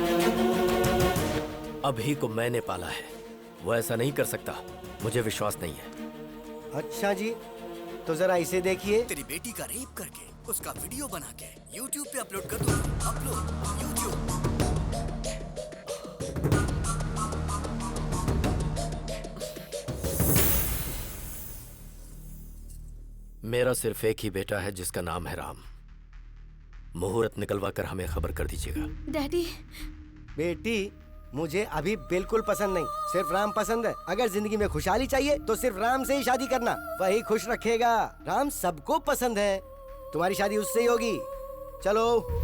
अभी को मैंने पाला है, वो ऐसा नहीं कर सकता। मुझे विश्वास नहीं है। अच्छा जी, तो जरा इसे देखिए। तेरी बेटी का रेप करके उसका वीडियो बना के YouTube पे अपलोड कर दूंगा। Upload YouTube। मेरा सिर्फ एक ही बेटा है जिसका नाम है राम। मुहूर्त निकलवा कर हमें खबर कर दीजिएगा। डैडी। बेटी, मुझे अभी बिल्कुल पसंद नहीं, सिर्फ राम पसंद है। अगर जिंदगी में खुशहाली चाहिए तो सिर्फ राम से ही शादी करना, वही खुश रखेगा। राम सबको पसंद है, तुम्हारी शादी उससे ही होगी। चलो।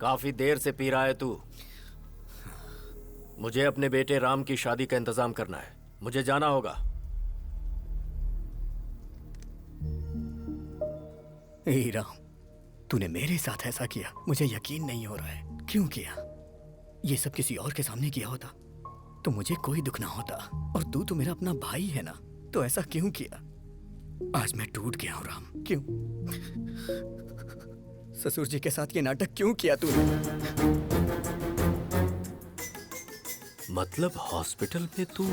काफी देर से पी रहा है तू। मुझे अपने बेटे राम की शादी का इंतजाम करना है। मुझे जाना होगा। हे राम, तूने मेरे साथ ऐसा किया, मुझे यकीन नहीं हो रहा है। क्यों किया? ये सब किसी और के सामने किया होता तो मुझे कोई दुख ना होता। और तू तो मेरा अपना भाई है ना, तो ऐसा क्यों किया? आज मैं टूट गया हूँ राम। क्यों? ससुर जी के साथ ये नाटक क्यों किया तूने? मतलब हॉस्पिटल में तू?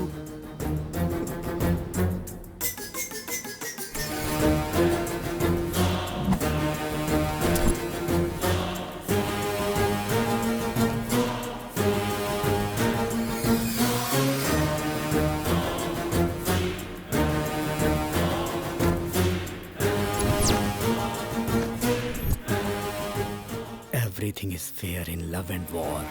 Everything is fair in love and war.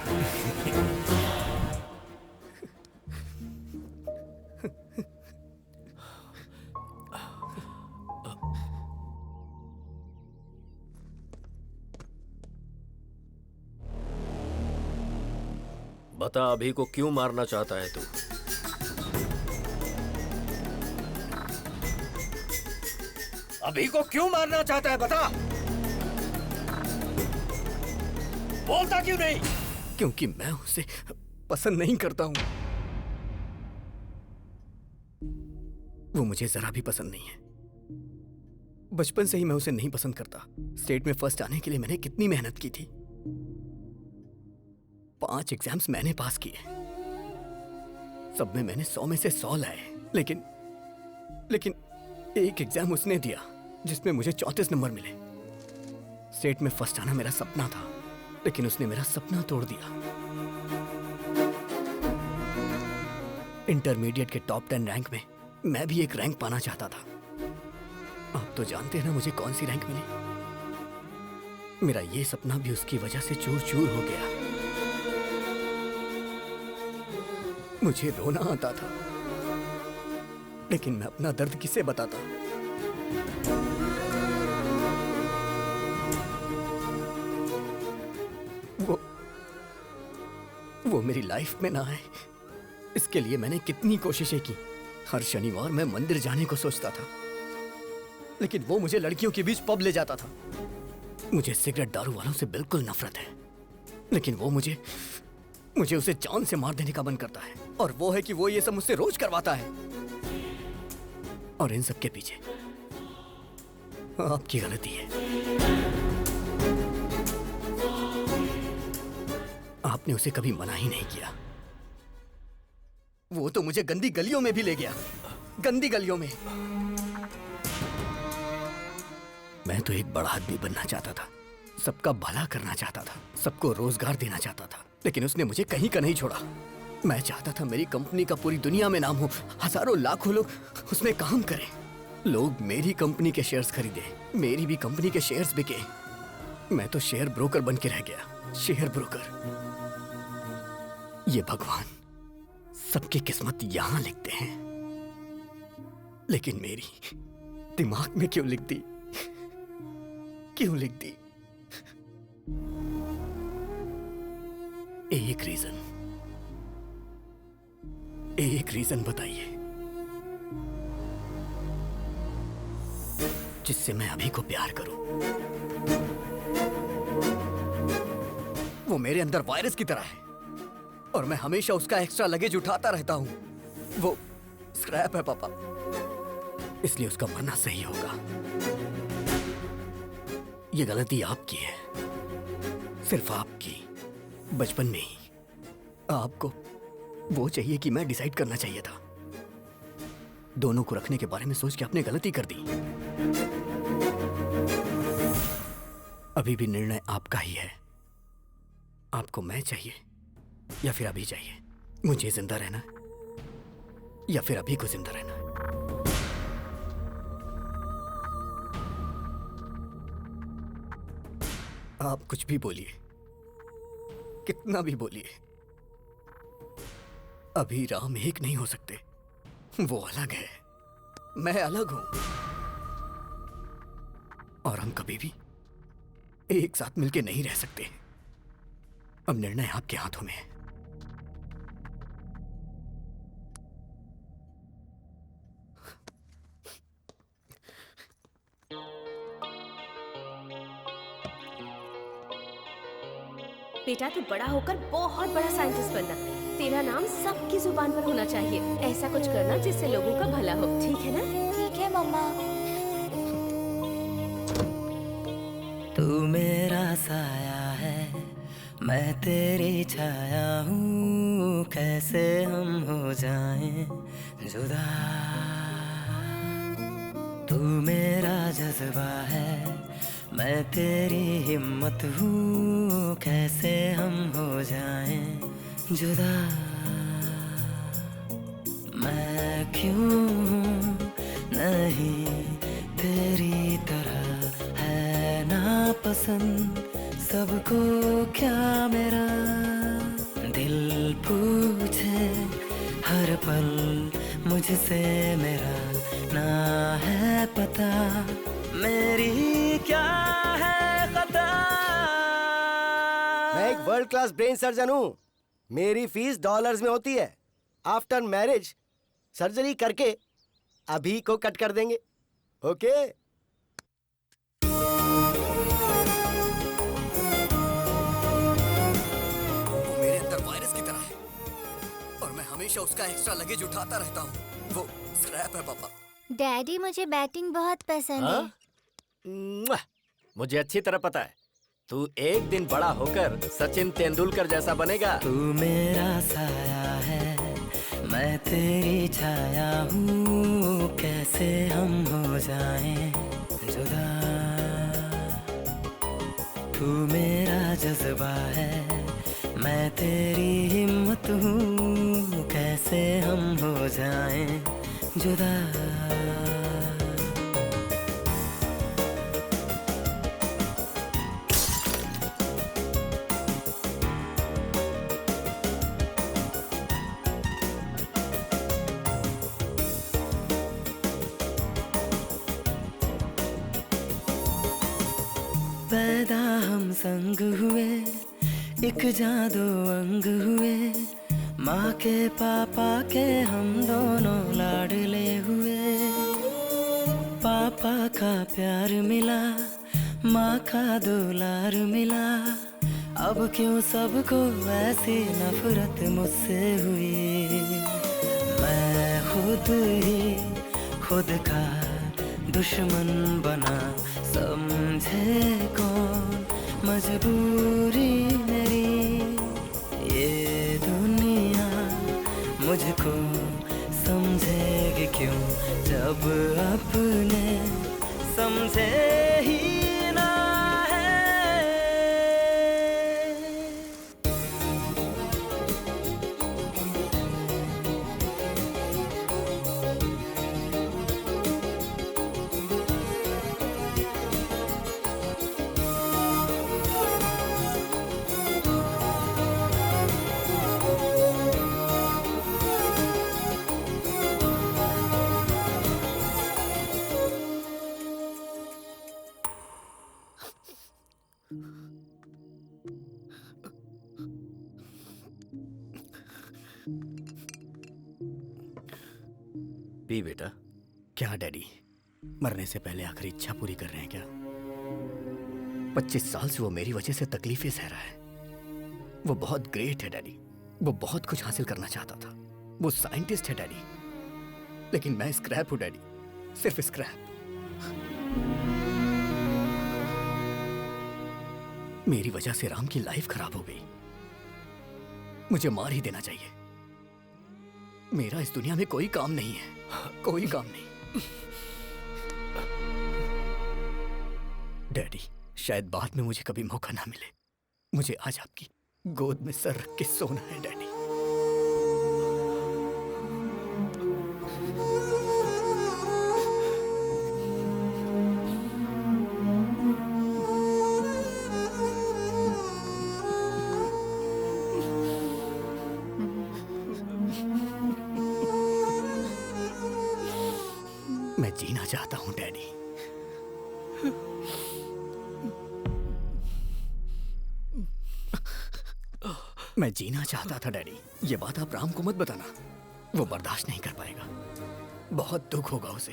बता, अभी को क्यों मारना चाहता है तू? अभी को क्यों मारना चाहता है? बता। बोलता क्यों नहीं? क्योंकि मैं उसे पसंद नहीं करता हूं। वो मुझे जरा भी पसंद नहीं है। बचपन से ही मैं उसे नहीं पसंद करता। स्टेट में फर्स्ट आने के लिए मैंने कितनी मेहनत की थी। 5 एग्जाम्स मैंने पास किए, सब में मैंने 100 में से 100 लाए। लेकिन एक एग्जाम उसने दिया जिसमें मुझे 34 नंबर मिले। स्टेट में फर्स्ट आना मेरा सपना था, लेकिन उसने मेरा सपना तोड़ दिया। इंटरमीडिएट के टॉप 10 रैंक में मैं भी एक रैंक पाना चाहता था। आप तो जानते हैं ना मुझे कौन सी रैंक मिली। मेरा ये सपना भी उसकी वजह से चूर चूर हो गया। मुझे रोना आता था, लेकिन मैं अपना दर्द किसे बताता? वो मेरी लाइफ में ना आए, इसके लिए मैंने कितनी कोशिशें की। हर शनिवार मैं मंदिर जाने को सोचता था, लेकिन वो मुझे लड़कियों के बीच पब ले जाता था। मुझे सिगरेट दारू वालों से बिल्कुल नफरत है, लेकिन वो मुझे उसे जान से मार देने का मन करता है। और वो है कि वो ये सब मुझसे रोज करवाता है। और इन सब के पीछे आपकी गलती है। आपने उसे कभी मना ही नहीं किया। वो तो मुझे गंदी गलियों में भी ले गया, गंदी गलियों में। मैं तो एक बड़ा आदमी बनना चाहता था, सबका भला करना चाहता था, सबको रोजगार देना चाहता था, लेकिन उसने मुझे कहीं का नहीं छोड़ा। मैं चाहता था मेरी कंपनी का पूरी दुनिया में नाम हो, हजारों लाखों लोग उसमें काम करें, लोग मेरी कंपनी के शेयर्स खरीदे, मेरी भी कंपनी के शेयर्स बिके। मैं तो शेयर ब्रोकर बन के रह गया, शेयर ब्रोकर। ये भगवान सबकी किस्मत यहां लिखते हैं, लेकिन मेरी दिमाग में क्यों लिख दी, क्यों लिख दी? एक रीजन बताइए जिससे मैं अभी को प्यार करूं। वो मेरे अंदर वायरस की तरह है और मैं हमेशा उसका एक्स्ट्रा लगेज उठाता रहता हूं। वो स्क्रैप है पापा, इसलिए उसका मरना सही होगा। ये गलती आपकी है, सिर्फ आपकी। बचपन में ही आपको वो चाहिए कि मैं डिसाइड करना चाहिए था। दोनों को रखने के बारे में सोच के आपने गलती कर दी। अभी भी निर्णय आपका ही है। आपको मैं चाहिए या फिर अभी चाहिए? मुझे जिंदा रहना या फिर अभी को जिंदा रहना? आप कुछ भी बोलिए, कितना भी बोलिए, अभी राम एक नहीं हो सकते। वो अलग है, मैं अलग हूं, और हम कभी भी एक साथ मिलके नहीं रह सकते। अब निर्णय आपके हाथों में है। बेटा तू बड़ा होकर बहुत बड़ा साइंटिस्ट बनना। तेरा नाम सबकी जुबान पर होना चाहिए। ऐसा कुछ करना जिससे लोगों का भला हो, ठीक है ना? ठीक है मम्मा। तू मेरा साया है, मैं तेरी छाया हूँ, कैसे हम हो जाएं जुदा। तू मेरा जज्बा है, मैं तेरी हिम्मत हूँ, कैसे हम हो जाएं जुदा। मैं क्यों हूँ नहीं तेरी तरह, है ना पसंद सबको क्या मेरा। दिल पूछे हर पल मुझसे मेरा, ना है पता मेरी क्या है खता। मैं एक वर्ल्ड क्लास ब्रेन सर्जन हूँ। मेरी फीस डॉलर्स में होती है। आफ्टर मैरिज सर्जरी करके अभी को कट कर देंगे, ओके? वो मेरे अंदर वायरस की तरह है और मैं हमेशा उसका एक्स्ट्रा लगेज उठाता रहता हूँ। वो स्क्रैप है पापा। डैडी मुझे बैटिंग बहुत पसंद है। मुझे अच्छी तरह पता है, तू एक दिन बड़ा होकर सचिन तेंदुलकर जैसा बनेगा। तू मेरा साया है, मैं तेरी छाया हूँ, कैसे हम हो जाएं जुदा। तू मेरा जज्बा है, मैं तेरी हिम्मत हूँ, कैसे हम हो जाएं जुदा। पैदा हम संग हुए, एक जादू अंग हुए, माँ के पापा के हम दोनों लाडले हुए। पापा का प्यार मिला, माँ का दुलार मिला, अब क्यों सबको ऐसी नफरत मुझसे हुई। मैं खुद ही खुद का दुश्मन बना, समझे कौन मजबूरी मेरी। ये दुनिया मुझ मुझको समझेगी क्यों जब अपने समझे ही ना है। पी बेटा। क्या डैडी मरने से पहले आखिरी इच्छा पूरी कर रहे हैं क्या? 25 साल से वो मेरी वजह से तकलीफें सह रहा है। वो बहुत ग्रेट है डैडी, वो बहुत कुछ हासिल करना चाहता था, वो साइंटिस्ट है डैडी, लेकिन मैं स्क्रैप हूं डैडी, सिर्फ स्क्रैप। मेरी वजह से राम की लाइफ खराब हो गई। मुझे मार ही देना चाहिए। मेरा इस दुनिया में कोई काम नहीं है, कोई काम नहीं। डैडी शायद बाद में मुझे कभी मौका ना मिले। मुझे आज आपकी गोद में सर रख के सोना है डैडी। मैं जीना चाहता हूं डैडी। मैं जीना चाहता था डैडी। ये बात आप राम को मत बताना, वो बर्दाश्त नहीं कर पाएगा, बहुत दुख होगा उसे।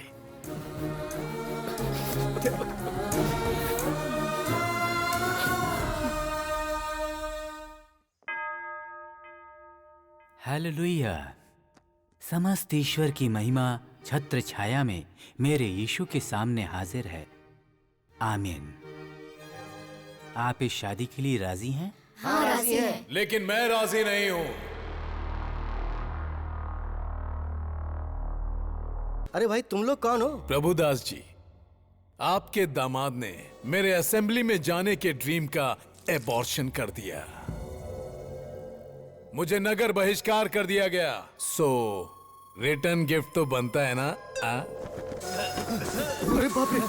हालेलुया। समस्त ईश्वर की महिमा छत्र छाया में मेरे यीशु के सामने हाजिर है। आमीन। आप इस शादी के लिए राजी हैं? हाँ राजी हैं। लेकिन मैं राजी नहीं हूं। अरे भाई तुम लोग कौन हो? प्रभुदास जी, आपके दामाद ने मेरे असेंबली में जाने के ड्रीम का एबॉर्शन कर दिया। मुझे नगर बहिष्कार कर दिया गया। सो रिटर्न गिफ्ट तो बनता है ना? अरे बाप रे!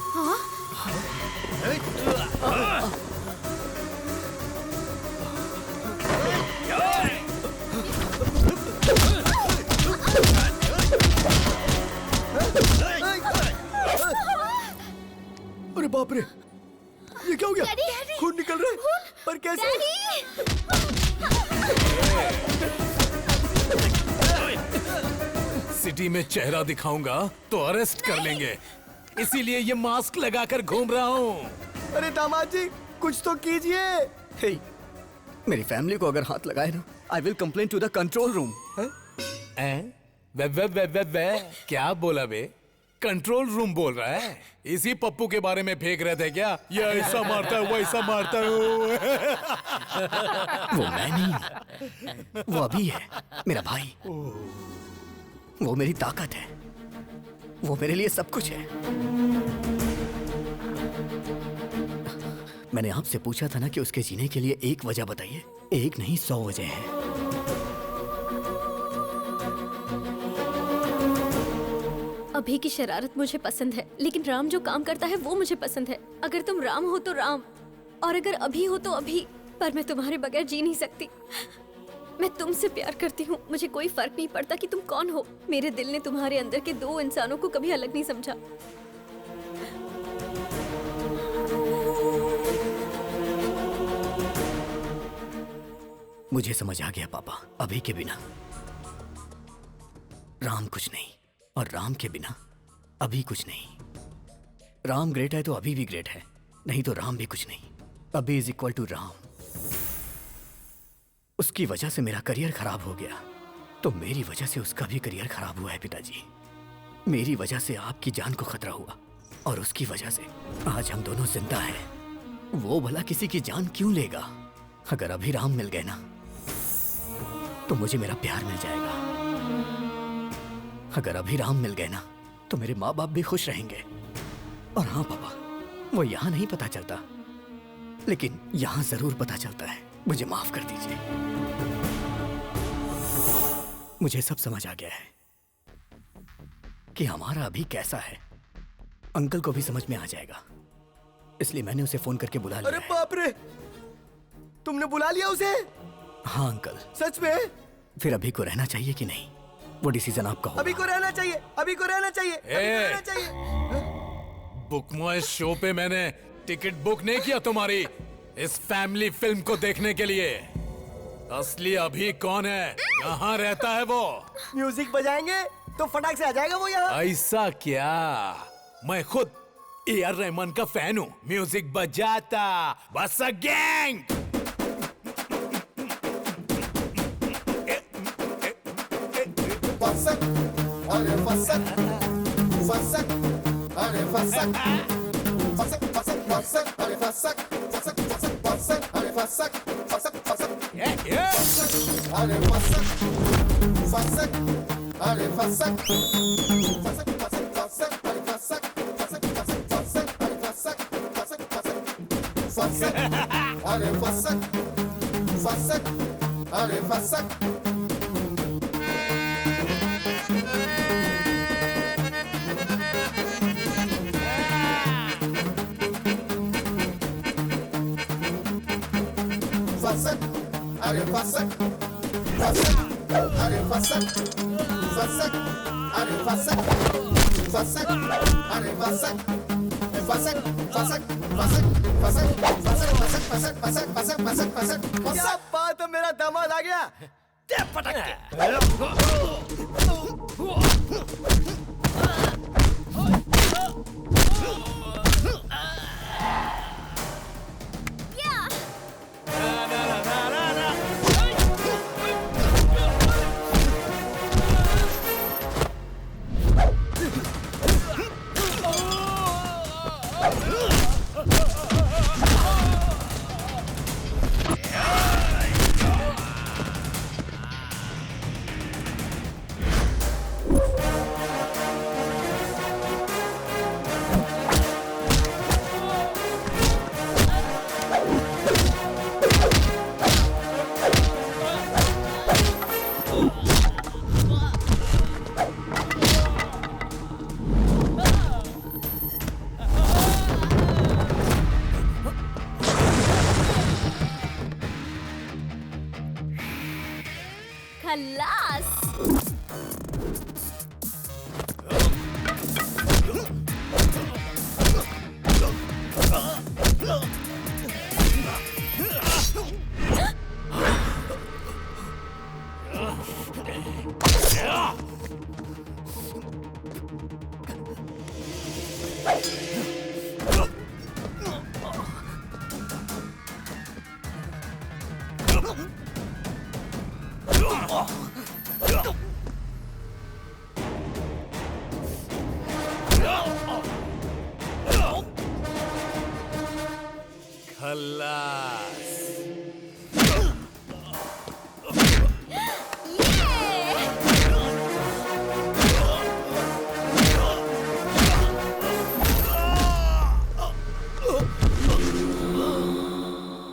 अरे बाप रे! ये क्या हो गया? खून निकल रहा है। पर कैसे? सिटी में चेहरा दिखाऊंगा तो अरेस्ट कर लेंगे, इसीलिए ये मास्क लगाकर घूम रहा हूँ। अरे दामाद जी कुछ तो कीजिए। हे, मेरी फैमिली को अगर हाथ लगाए ना, I will complain to the control room. क्या बोला बे? कंट्रोल रूम बोल रहा है? इसी पप्पू के बारे में फेंक रहे थे क्या? ये ऐसा मारता है, वैसा मारता है। वो मैं नहीं, वो अभी है, मेरा भाई। वो मेरी ताकत है, वो मेरे लिए सब कुछ है। मैंने आपसे पूछा था ना कि उसके जीने के लिए एक वजह बताइए। एक नहीं 100 वजह है। अभी की शरारत मुझे पसंद है, लेकिन राम जो काम करता है वो मुझे पसंद है। अगर तुम राम हो तो राम, और अगर अभी हो तो अभी। पर मैं तुम्हारे बगैर जी नहीं सकती। मैं तुमसे प्यार करती हूँ। मुझे कोई फर्क नहीं पड़ता कि तुम कौन हो। मेरे दिल ने तुम्हारे अंदर के 2 इंसानों को कभी अलग नहीं समझा। मुझे समझ आ गया पापा। अभी के बिना राम कुछ नहीं, और राम के बिना अभी कुछ नहीं। राम ग्रेट है तो अभी भी ग्रेट है, नहीं तो राम भी कुछ नहीं। अभी इज इक्वल टू राम। उसकी वजह से मेरा करियर खराब हो गया, तो मेरी वजह से उसका भी करियर खराब हुआ है पिताजी। मेरी वजह से आपकी जान को खतरा हुआ, और उसकी वजह से आज हम दोनों जिंदा हैं। वो भला किसी की जान क्यों लेगा? अगर अभी राम मिल गए ना, तो मुझे मेरा प्यार मिल जाएगा। अगर अभिराम मिल गए ना तो मेरे माँ बाप भी खुश रहेंगे। और हाँ पापा, वो यहाँ नहीं पता चलता, लेकिन यहाँ जरूर पता चलता है। मुझे माफ कर दीजिए। मुझे सब समझ आ गया है कि हमारा अभी कैसा है। अंकल को भी समझ में आ जाएगा, इसलिए मैंने उसे फोन करके बुला लिया। अरे बाप रे, तुमने बुला लिया उसे? हाँ अंकल। सच में? फिर अभी को रहना चाहिए कि नहीं, वो डिसीजन आपका होगा। अभी को रहना चाहिए, अभी को रहना चाहिए, अभी को रहना चाहिए। बुक माय शो पे मैंने टिकट बुक नहीं किया तुम्हारी इस फैमिली फिल्म को देखने के लिए। असली अभी कौन है, कहाँ रहता है वो? म्यूजिक बजाएंगे तो फटाक से आ जाएगा वो यहाँ। ऐसा क्या? मैं खुद AR रहमान का फैन हूँ। म्यूजिक बजाता बस अ गैंग। फसक, अरे फसक, फसक, अरे फसक, फसक, फसक, फसक, अरे फसक, फसक, फसक, फसक, अरे फसक, फसक, फसक, अरे फसक, फसक, अरे फसक, फसक, फसक, फसक, अरे फसक, फसक, फसक, फसक, अरे फसक, फसक, फसक, फसक, अरे फसक, फसक, अरे Phasak. Fassak, are fassak, fassak, are fassak, fassak, are fassak, fassak, are fassak, fassak, fassak, fassak, fassak, fassak, fassak, fassak, fassak, fassak, fassak, क्या बात है, मेरा दामाद आ गया।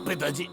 पिताजी